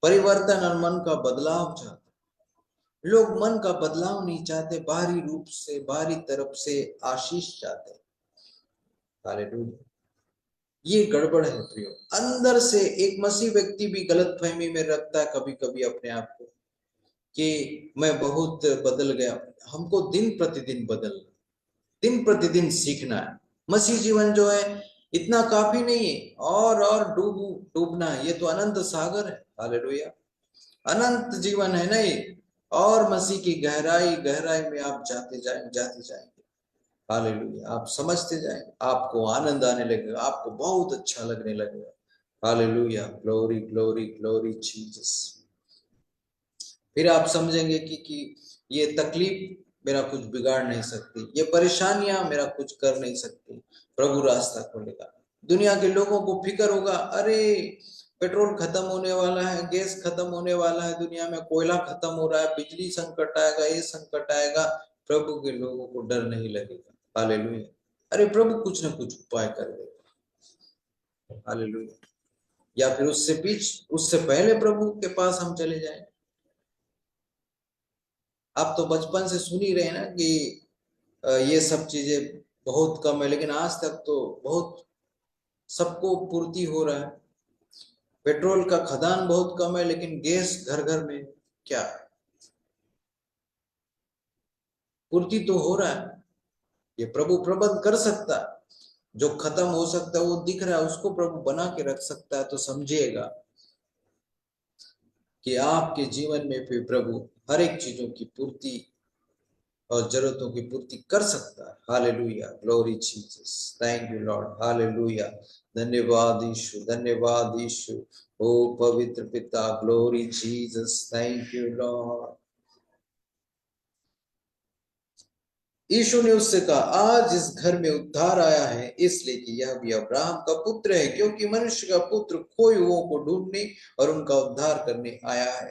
परिवर्तन और मन का बदलाव चाहता है। लोग मन का बदलाव नहीं चाहते, बाहरी रूप से, बाहरी तरफ से आशीष चाहते हैं। हालेलुया। ये गड़बड़ है प्रियो। अंदर से एक मसीह व्यक्ति भी गलत फहमी में रखता है कभी कभी अपने आप को, कि मैं बहुत बदल गया। हमको दिन प्रतिदिन बदलना, दिन प्रतिदिन सीखना है। मसीह जीवन जो है इतना काफी नहीं है, और डूबना है। ये तो अनंत सागर है। हालेलुया, अनंत जीवन है ना ये। और मसीह की गहराई गहराई में आप जाते जाएंगे। हालेलुया, आप समझते जाएंगे, आपको आनंद आने लगेगा, आपको बहुत अच्छा लगने लगेगा। Hallelujah, glory glory glory Jesus. फिर आप समझेंगे कि ये तकलीफ मेरा कुछ बिगाड़ नहीं सकती, ये परेशानियां मेरा कुछ कर नहीं सकती। प्रभु रास्ता खोलेगा। दुनिया के लोगों को फिक्र होगा, अरे पेट्रोल खत्म होने वाला है, गैस खत्म होने वाला है, दुनिया में कोयला खत्म हो रहा है, बिजली संकट आएगा, ये संकट आएगा। प्रभु के लोगों को डर नहीं लगेगा। हालेलुया, अरे प्रभु कुछ ना कुछ उपाय कर देगा। हालेलुया, या फिर उससे पहले प्रभु के पास हम चले जाएं। आप तो बचपन से सुन ही रहे ना कि ये सब चीजें बहुत कम है, लेकिन आज तक तो बहुत सबको पूर्ति हो रहा है। पेट्रोल का खदान बहुत कम है, लेकिन गैस घर घर में क्या पूर्ति तो हो रहा है। ये प्रभु प्रबंध कर सकता है। जो खत्म हो सकता है वो दिख रहा है, उसको प्रभु बना के रख सकता है। तो समझिएगा कि आपके जीवन में भी प्रभु हर एक चीजों की पूर्ति और जरूरतों की पूर्ति कर सकता है। Hallelujah, glory Jesus, thank you Lord. Hallelujah, धन्यवाद यीशु, धन्यवाद यीशु। ओ पवित्र पिता, glory Jesus, thank you Lord. Yeshu ने उससे कहा, आज इस घर में उद्धार आया है, इसलिए कि यह भी अब्राहम का पुत्र है, क्योंकि मनुष्य का पुत्र खोए हुओं को ढूंढने और उनका उद्धार करने आया है।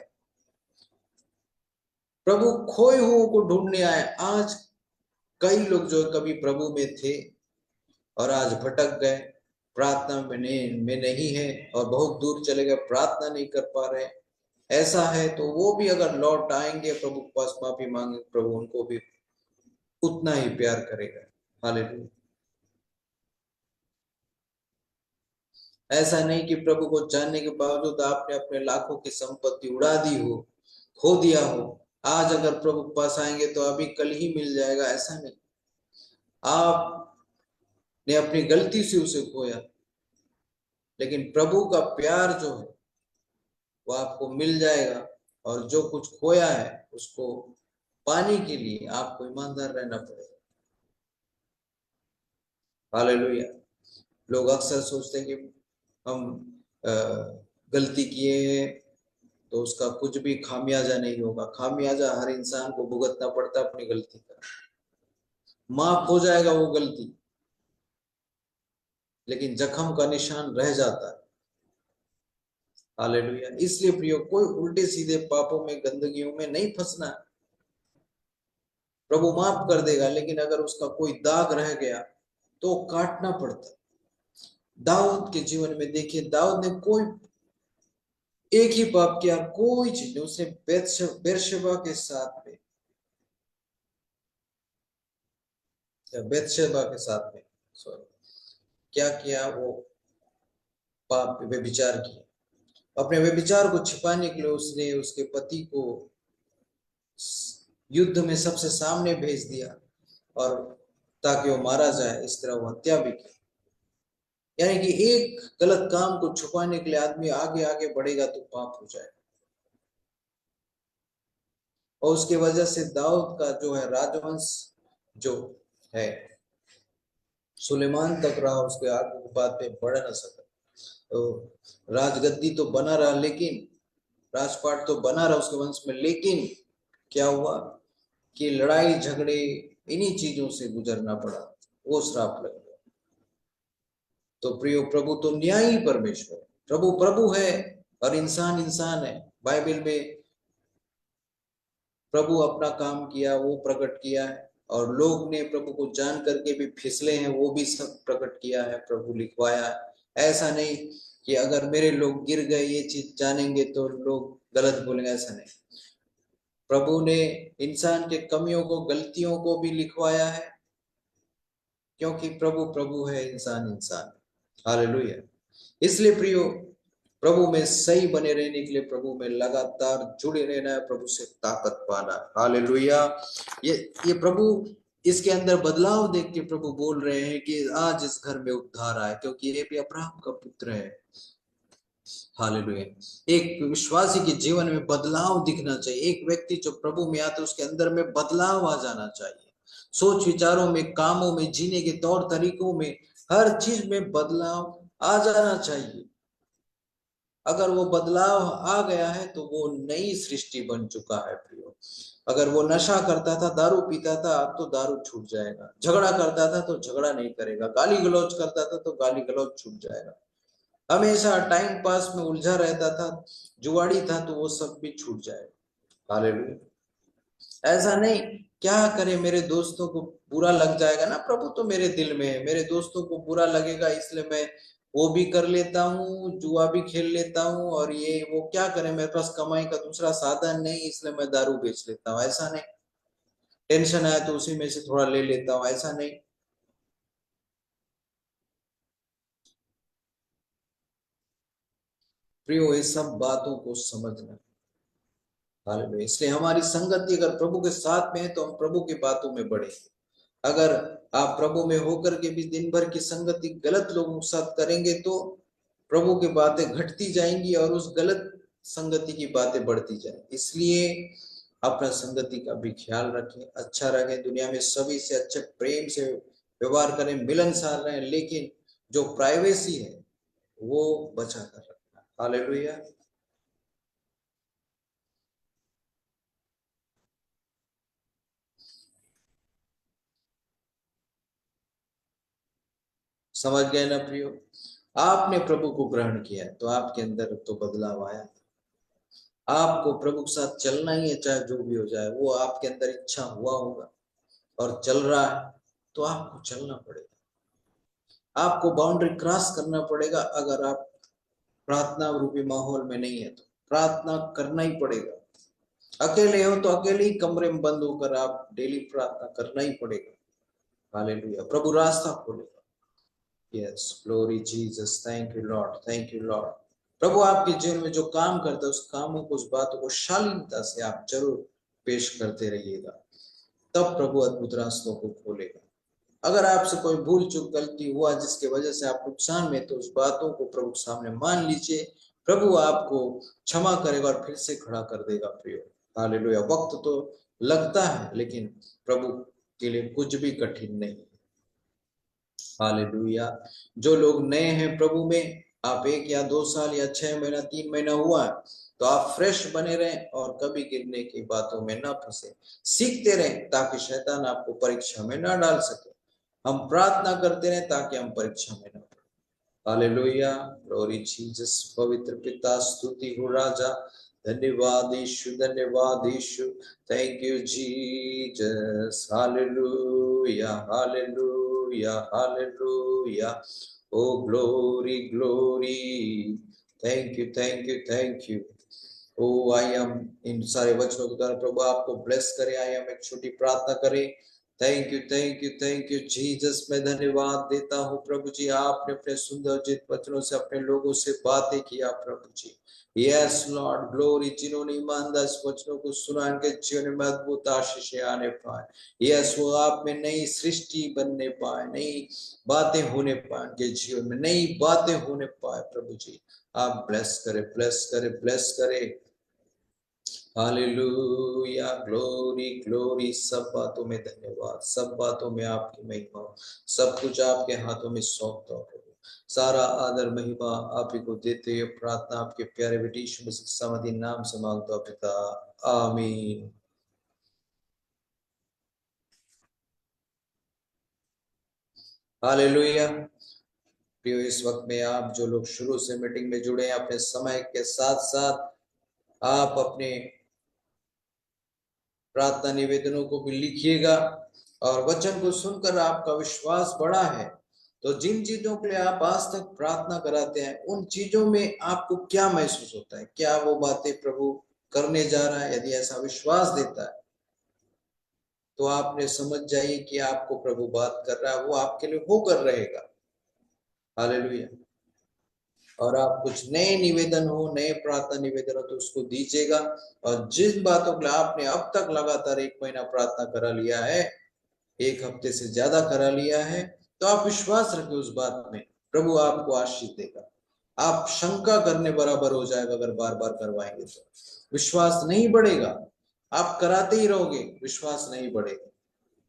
प्रभु खोए हुओं को ढूंढने आए। आज कई लोग जो कभी प्रभु में थे और आज भटक गए, प्रार्थना में नहीं है और बहुत दूर चले गए, प्रार्थना नहीं कर पा रहे, ऐसा है तो वो भी अगर लौट आएंगे, प्रभु के पास माफी मांगे, प्रभु उनको भी उतना ही प्यार करेगा। हालेलुया, ऐसा नहीं कि प्रभु को जानने के बावजूद आपने अपने लाखों की संपत्ति उड़ा दी हो, खो दिया हो, आज अगर प्रभु के पास आएंगे तो अभी कल ही मिल जाएगा, ऐसा नहीं। आपने अपनी गलती से उसे खोया, लेकिन प्रभु का प्यार जो है वो आपको मिल जाएगा। और जो कुछ खोया है उसको पाने के लिए आपको ईमानदार रहना पड़ेगा। हालेलुया, लोग अक्सर सोचते हैं कि हम गलती किए हैं तो उसका कुछ भी खामियाजा नहीं होगा। खामियाजा हर इंसान को भुगतना पड़ता है अपनी गलती का। माफ हो जाएगा वो गलती, लेकिन जख्म का निशान रह जाता है। हालेलुया, इसलिए प्रियो, कोई उल्टे सीधे पापों में, गंदगियों में नहीं फंसना। प्रभु माफ कर देगा, लेकिन अगर उसका कोई दाग रह गया तो काटना पड़ता। दाऊद के जीवन में देखिए, दाऊद ने कोई एक ही पाप किया, कोई चीज, उसने बेर्शेबा के साथ में, बेर्शेबा के साथ में सॉरी क्या किया, वो पाप व्यभिचार किया। अपने व्यभिचार को छिपाने के लिए उसने उसके पति को युद्ध में सबसे सामने भेज दिया, और ताकि वो मारा जाए, इस तरह वो हत्या भी की। यानी कि एक गलत काम को छुपाने के लिए आदमी आगे आगे बढ़ेगा तो पाप हो जाए। और उसकी वजह से दाऊद का जो है राजवंश जो है सुलेमान तक रहा, उसके आगे की बात में बढ़ न सका। तो राजगद्दी तो बना रहा, लेकिन राजपाट तो बना रहा उसके वंश में, लेकिन क्या हुआ कि लड़ाई झगड़े इन्हीं चीजों से गुजरना पड़ा, वो श्राप लग गया। तो प्रियो, प्रभु तो न्यायी परमेश्वर, प्रभु प्रभु है और इंसान इंसान है। बाइबल में प्रभु अपना काम किया, वो प्रकट किया है, और लोग ने प्रभु को जान करके भी फिसले हैं, वो भी सब प्रकट किया है, प्रभु लिखवाया है। ऐसा नहीं कि अगर मेरे लोग गिर गए ये चीज जानेंगे तो लोग गलत बोलेंगे, ऐसा नहीं। प्रभु ने इंसान के कमियों को, गलतियों को भी लिखवाया है, क्योंकि प्रभु प्रभु है, इंसान इंसान है। हालेलुया, इसलिए प्रियो, प्रभु में सही बने रहने के लिए प्रभु में लगातार जुड़े रहना है, प्रभु से ताकत पाना है। हालेलुया। ये प्रभु इसके अंदर बदलाव देख के प्रभु बोल रहे हैं कि आज इस घर में उद्धार आए, क्योंकि ये भी अब्राहम का पुत्र है। हालेलुया। एक विश्वासी के जीवन में बदलाव दिखना चाहिए। एक व्यक्ति जो प्रभु में आता है उसके अंदर में बदलाव आ जाना चाहिए। सोच विचारों में, कामों में, जीने के तौर तरीकों में, हर चीज में बदलाव आ जाना चाहिए। अगर वो बदलाव आ गया है तो वो नई सृष्टि बन चुका है प्रियो। अगर वो नशा करता था, दारू पीता था, अब तो दारू छूट जाएगा। झगड़ा करता था तो झगड़ा नहीं करेगा। गाली गलौज करता था तो गाली गलौज छूट जाएगा। हमेशा टाइम पास में उलझा रहता था, जुआड़ी था, तो वो सब भी छूट जाएगा। हालेलुया। ऐसा नहीं, क्या करे, मेरे दोस्तों को बुरा लग जाएगा ना, प्रभु तो मेरे दिल में है, मेरे दोस्तों को बुरा लगेगा इसलिए मैं वो भी कर लेता हूँ, जुआ भी खेल लेता हूँ, और ये वो क्या करे, मेरे पास कमाई का दूसरा साधन नहीं इसलिए मैं दारू बेच लेता हूँ। ऐसा नहीं, टेंशन आया तो उसी में से थोड़ा ले लेता हूँ। ऐसा नहीं प्रियो, ये सब बातों को समझना। हालेलुया। इसलिए हमारी संगति अगर प्रभु के साथ में है तो हम प्रभु की बातों में बढ़े। अगर आप प्रभु में होकर के भी दिन भर की संगति गलत लोगों के साथ करेंगे तो प्रभु की बातें घटती जाएंगी और उस गलत संगति की बातें बढ़ती जाएंगी। इसलिए अपना संगति का भी ख्याल रखें, अच्छा रखें, दुनिया में सभी से अच्छे प्रेम से व्यवहार करें, मिलनसार रहें, लेकिन जो प्राइवेसी है वो बचा कर रखना। हालेलुया। समझ गए ना प्रियो? आपने प्रभु को ग्रहण किया तो आपके अंदर तो बदलाव आया। आपको प्रभु के साथ चलना ही है, चाहे जो भी हो जाए। वो आपके अंदर इच्छा हुआ होगा और चल रहा है तो आपको चलना पड़ेगा। आपको बाउंड्री क्रॉस करना पड़ेगा। अगर आप प्रार्थना रूपी माहौल में नहीं है तो प्रार्थना करना ही पड़ेगा। अकेले हो तो अकेले ही कमरे में बंद होकर आप डेली प्रार्थना करना ही पड़ेगा। हालेलुया। प्रभु रास्ता खोलेगा। Yes, glory Jesus, thank you Lord, thank you Lord. प्रभु आपके जीवन में जो काम करता है उस कामों को, उस बातों को शालीनता से आप जरूर पेश करते रहिएगा, तब प्रभु अद्भुत रास्तों को खोलेगा। अगर आपसे कोई भूल चूक गलती हुआ जिसके वजह से आप नुकसान में, तो उस बातों को प्रभु के सामने मान लीजिए। प्रभु आपको क्षमा करेगा और फिर से खड़ा कर देगा प्रियो। हालेलुया। वक्त तो लगता है लेकिन प्रभु के लिए कुछ भी कठिन नहीं। हालेलुया। जो लोग नए हैं प्रभु में, आप 1 या 2 साल या 6 महीना 3 महीना हुआ है, तो आप फ्रेश बने रहें और कभी गिरने की बातों में ना फंसे। सीखते रहें ताकि शैतान आपको परीक्षा में ना डाल सके। हम प्रार्थना करते रहें ताकि हम परीक्षा में ना पड़े। हालेलुया। Glory Jesus. पवित्र पिता, स्तुति हो राजा। धन्यवाद यीशु, धन्यवाद Yeshu. Thank you Jesus. Hallelujah, hallelujah, hallelujah. O glory, glory. Thank you, thank you, thank you. ओ आई हम इन सारे वचनों के द्वारा प्रभु आपको ब्लेस करे। आई हम एक छोटी प्रार्थना करें। Thank you, thank you, thank you Jesus. मैं धन्यवाद देता हूँ प्रभु जी, आपने अपने सुंदर जित वचनों से अपने लोगों से बातें किया प्रभु जी। Yes Lord, glory. जिन्होंने ईमानदार इस वचनों को सुना, इनके जीवन में अद्भुत आशीष आने पाए। यस, वो आप में नई सृष्टि बनने पाए, नई बातें होने पाए, उनके जीवन में नई बातें होने पाए प्रभु जी। आप ब्लेस करे, ब्लेस करे, ब्लेस करे। Hallelujah, glory, glory. सब बातों में धन्यवाद, सब बातों में आपकी महिमा, सब कुछ आपके हाथों में सौंपता हूं प्रभु। सारा आदर महिमा आप ही को देते हुए प्रार्थना आपके प्यारे बेटे यीशु मसीह के समधी नाम से मांगता हूं पिता, आमीन। हालेलुया। प्रियो, इस वक्त में आप जो लोग शुरू से मीटिंग में जुड़े हैं, अपने समय के साथ साथ आप अपने प्रार्थना निवेदनों को भी लिखिएगा। और वचन को सुनकर आपका विश्वास बढ़ा है तो जिन चीजों के लिए आप आज तक प्रार्थना कराते हैं, उन चीजों में आपको क्या महसूस होता है? क्या वो बातें प्रभु करने जा रहा है? यदि ऐसा विश्वास देता है तो आपने समझ जाइए कि आपको प्रभु बात कर रहा है, वो आपके लिए होकर रहेगा। हालेलुया। और आप कुछ नए निवेदन हो, नए प्रार्थना निवेदन हो तो उसको दीजिएगा। और जिन बातों के लिए आपने अब तक लगातार 1 महीना प्रार्थना करा लिया है, 1 हफ्ते से ज्यादा करा लिया है, तो आप विश्वास रखें उस बात में, प्रभु आपको आशीष देगा। आप शंका करने बराबर हो जाएगा अगर बार बार करवाएंगे तो। विश्वास नहीं बढ़ेगा, आप कराते ही रहोगे, विश्वास नहीं बढ़ेगा।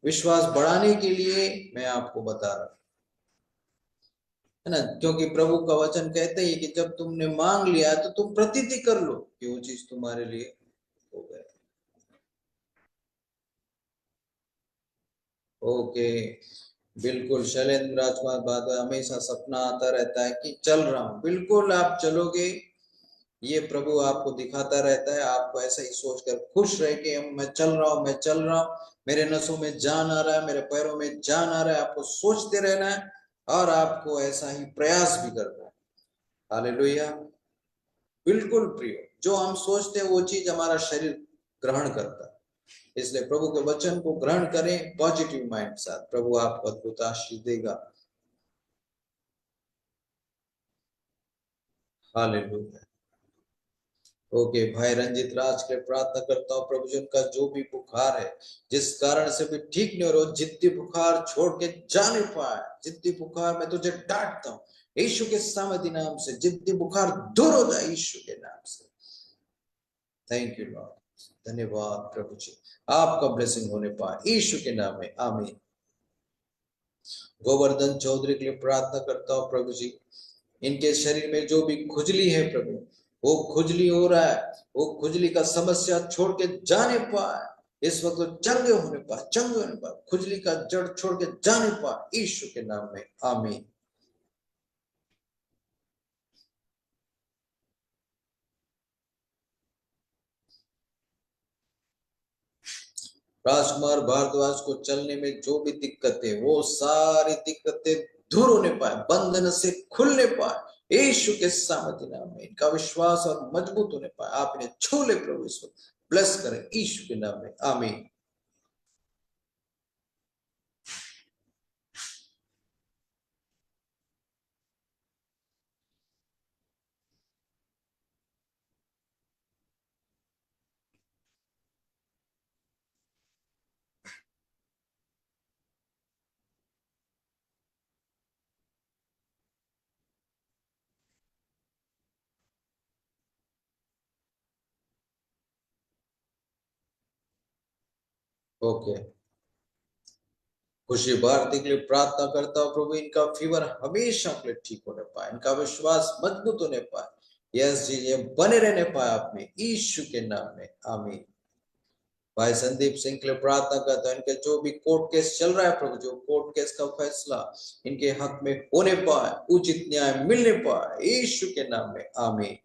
विश्वास बढ़ाने के लिए मैं आपको बता रहा हूं, है ना, क्योंकि प्रभु का वचन कहते ही कि जब तुमने मांग लिया तो तुम प्रतीति कर लो कि वो चीज तुम्हारे लिए हो गए। ओके, बिल्कुल शैलेंद्र राजकुमार बाद हमेशा सपना आता रहता है कि चल रहा हूं, बिल्कुल आप चलोगे, ये प्रभु आपको दिखाता रहता है। आपको ऐसा ही सोचकर खुश रहे कि मैं चल रहा हूं, मैं चल रहा हूं, मेरे नसों में जान आ रहा है, मेरे पैरों में जान आ रहा है। आपको सोचते रहना है और आपको ऐसा ही प्रयास भी करना है। हालेलुया। बिल्कुल प्रिय, जो हम सोचते हैं वो चीज हमारा शरीर ग्रहण करता है। इसलिए प्रभु के वचन को ग्रहण करें पॉजिटिव माइंड के साथ, प्रभु आपको अद्भुत आशीष देगा। हालेलुया। ओके, भाई रंजित राज के प्रार्थना करता हूँ प्रभु जी, उनका जो भी बुखार है, जिस कारण से भी ठीक नहीं हो रहा, जिद्दी बुखार छोड़ के जा नहीं पाए, जिद्दी बुखार मैं तुझे डांटता हूँ यीशु के सामर्थी नाम से, जिद्दी बुखार दूर हो जाए यीशु के नाम से। थैंक यू लॉर्ड, धन्यवाद प्रभु जी, आपका ब्लेसिंग होने पाए यीशु के नाम में, आमीन। गोवर्धन चौधरी के लिए प्रार्थना करता हूँ प्रभु जी, इनके शरीर में जो भी खुजली है प्रभु, वो खुजली हो रहा है, वो खुजली का समस्या छोड़ के जाने पाए इस वक्त, चंगे होने पाए, चंगे होने पाए, खुजली का जड़ छोड़ के जाने पाए यीशु के नाम में, आमीन। राजकुमार भारद्वाज को चलने में जो भी दिक्कतें, वो सारी दिक्कतें दूर होने पाए, बंधन से खुलने पाए यीशु के सामर्थ्य नाम में, इनका विश्वास और मजबूत होने पाए। आप इन्हें छू ले प्रभु, इसको ब्लेस करें यीशु के नाम में, आमीन। ओके, खुशी भारती के लिए प्रार्थना करता हूँ प्रभु, इनका फीवर हमेशा के लिए ठीक होने पाए, इनका विश्वास मजबूत होने पाए, यस जी, ये बने रहने पाए आप में यीशु के नाम में, आमीन। भाई संदीप सिंह के लिए प्रार्थना करता हूँ, इनके जो भी कोर्ट केस चल रहा है प्रभु, जो कोर्ट केस का फैसला इनके हक में होने पाए, उचित न्याय मिलने पाए यीशु के नाम में, आमीन।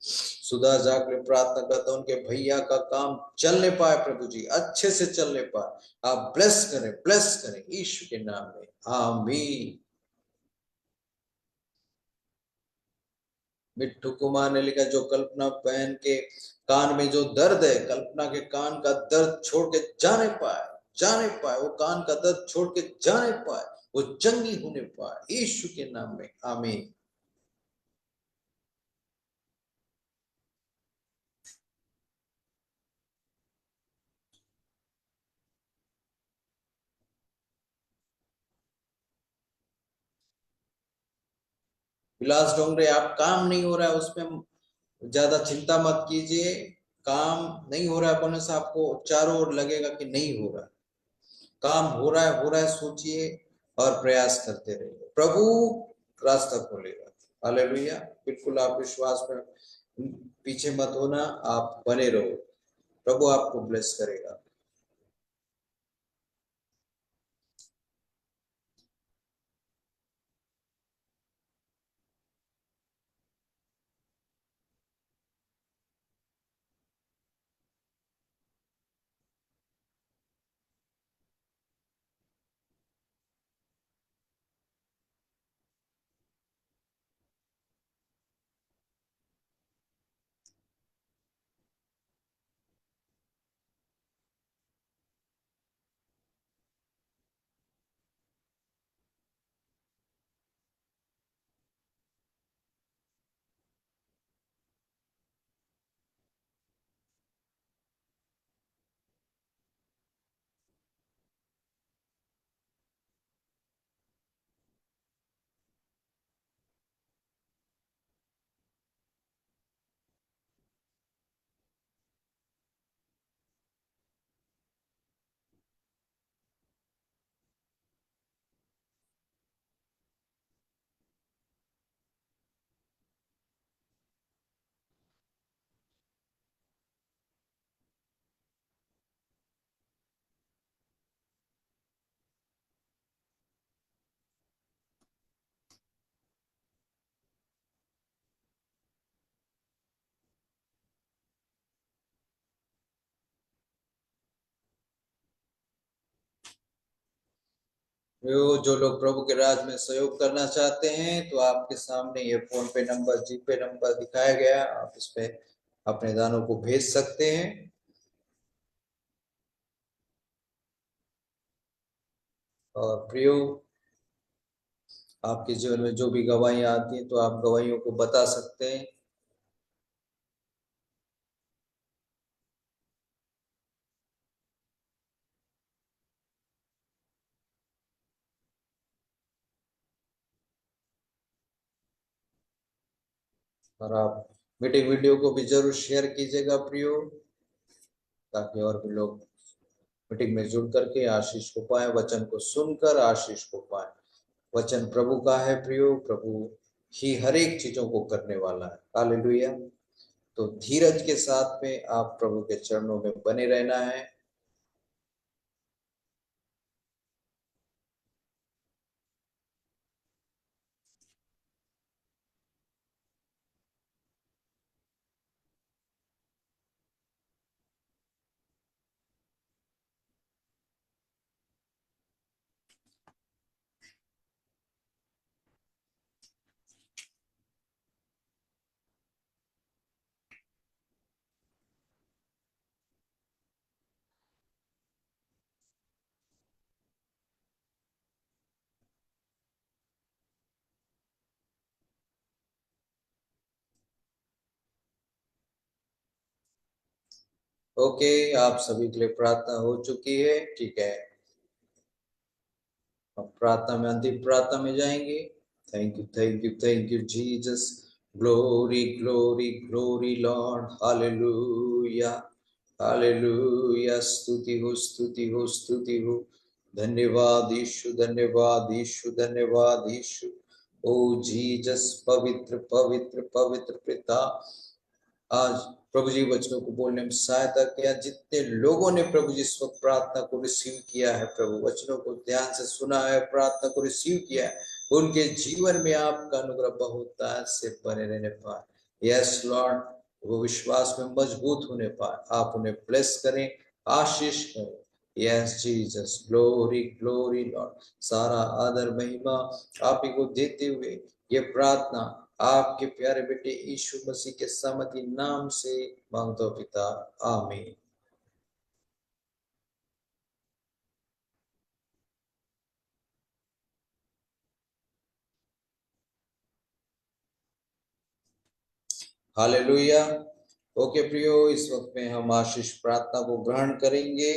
सुधा झा के लिए प्रार्थना करता हूँ, उनके भैया का काम चलने पाए प्रभु जी, अच्छे से चलने पाए, आप ब्लेस करें यीशु के नाम में, आमीन। मिट्टू कुमार ने लिखा, जो कल्पना बहन के कान में जो दर्द है, कल्पना के कान का दर्द छोड़ के जाने पाए, जाने पाए, वो कान का दर्द छोड़ के जाने पाए, वो चंगी होने पाए यीशु के नाम में, आमीन। विलास डोंगरे, आप काम नहीं हो रहा है उसमें ज्यादा चिंता मत कीजिए, काम नहीं हो रहा है बोलने से आपको चारों ओर लगेगा कि नहीं हो रहा है, काम हो रहा है सोचिए और प्रयास करते रहिए, प्रभु रास्ता खोलेगा। हालेलुया, बिल्कुल आप विश्वास में पीछे मत होना, आप बने रहो, प्रभु आपको ब्लेस करेगा। जो लोग प्रभु के राज में सहयोग करना चाहते हैं तो आपके सामने ये फोन पे नंबर, जीपे नंबर दिखाया गया है, आप इस पे अपने दानों को भेज सकते हैं। और प्रियो, आपके जीवन में जो भी गवाहियां आती हैं तो आप गवाहियों को बता सकते हैं। और आप मीटिंग वीडियो को भी जरूर शेयर कीजिएगा प्रियो, ताकि और भी लोग मीटिंग में जुड़ करके आशीष को पाए, वचन को सुनकर आशीष को पाए। वचन प्रभु का है प्रियो, प्रभु ही हर एक चीजों को करने वाला है। हालेलुया। तो धीरज के साथ में आप प्रभु के चरणों में बने रहना है। ओके, आप सभी के लिए प्रार्थना हो चुकी है, ठीक है। अब प्रार्थना में, अंतिम प्रार्थना में जाएंगे। Thank you, thank you, thank you Jesus. Glory, glory, glory Lord. Hallelujah, hallelujah. स्तुति हो, स्तुति हो, स्तुति हो। धन्यवाद यीशु, धन्यवाद यीशु, धन्यवाद यीशु। ओ जीसस, पवित्र पवित्र पवित्र पिता, आज प्रभु जी वचनों को बोलने में सहायता किया। जितने लोगों ने प्रभु जी इस वक्त प्रार्थना को रिसीव किया है, प्रभु वचनों को ध्यान से सुना है, प्रार्थना को रिसीव किया है, उनके जीवन में आपका अनुग्रह बहुतायत से बने रहने पाए। यस लॉर्ड, वो विश्वास में मजबूत होने पाए। आप उन्हें ब्लेस करें, आशीष करें। Yes Jesus, glory glory Lord. सारा आदर महिमा आप ही को देते हुए ये प्रार्थना आपके प्यारे बेटे यीशु मसीह के सामर्थी नाम से मांगता हूं पिता, आमीन। हालेलुया। ओके प्रियो, इस वक्त में हम आशीष प्रार्थना को ग्रहण करेंगे।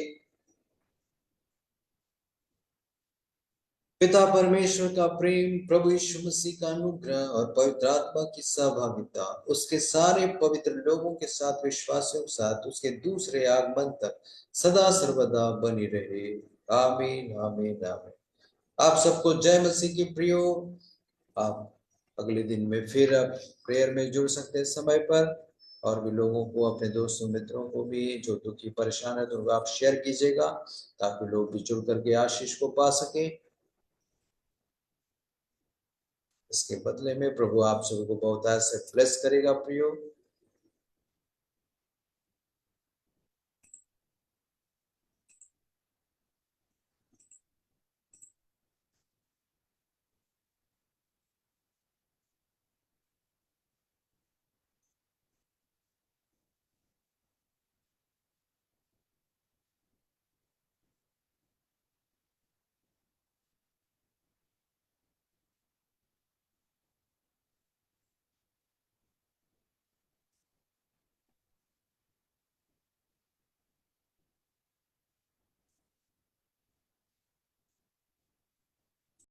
पिता परमेश्वर का प्रेम, प्रभु यीशु मसीह का अनुग्रह और पवित्र आत्मा की सहभागिता उसके सारे पवित्र लोगों के साथ, विश्वासियों के साथ, उसके दूसरे आगमन तक सदा सर्वदा बनी रहे। आमीन, आमीन, आमीन। आप सबको जय मसीह की प्रियो। आप अगले दिन में फिर आप प्रेयर में जुड़ सकते हैं समय पर। और भी लोगों को, अपने दोस्तों मित्रों को भी जो दुखी परेशान है, तो आप शेयर कीजिएगा, ताकि लोग भी जुड़ करके आशीष को पा सके। इसके बदले में प्रभु आप सबको बहुत ऐसे ब्लेस करेगा प्रियो।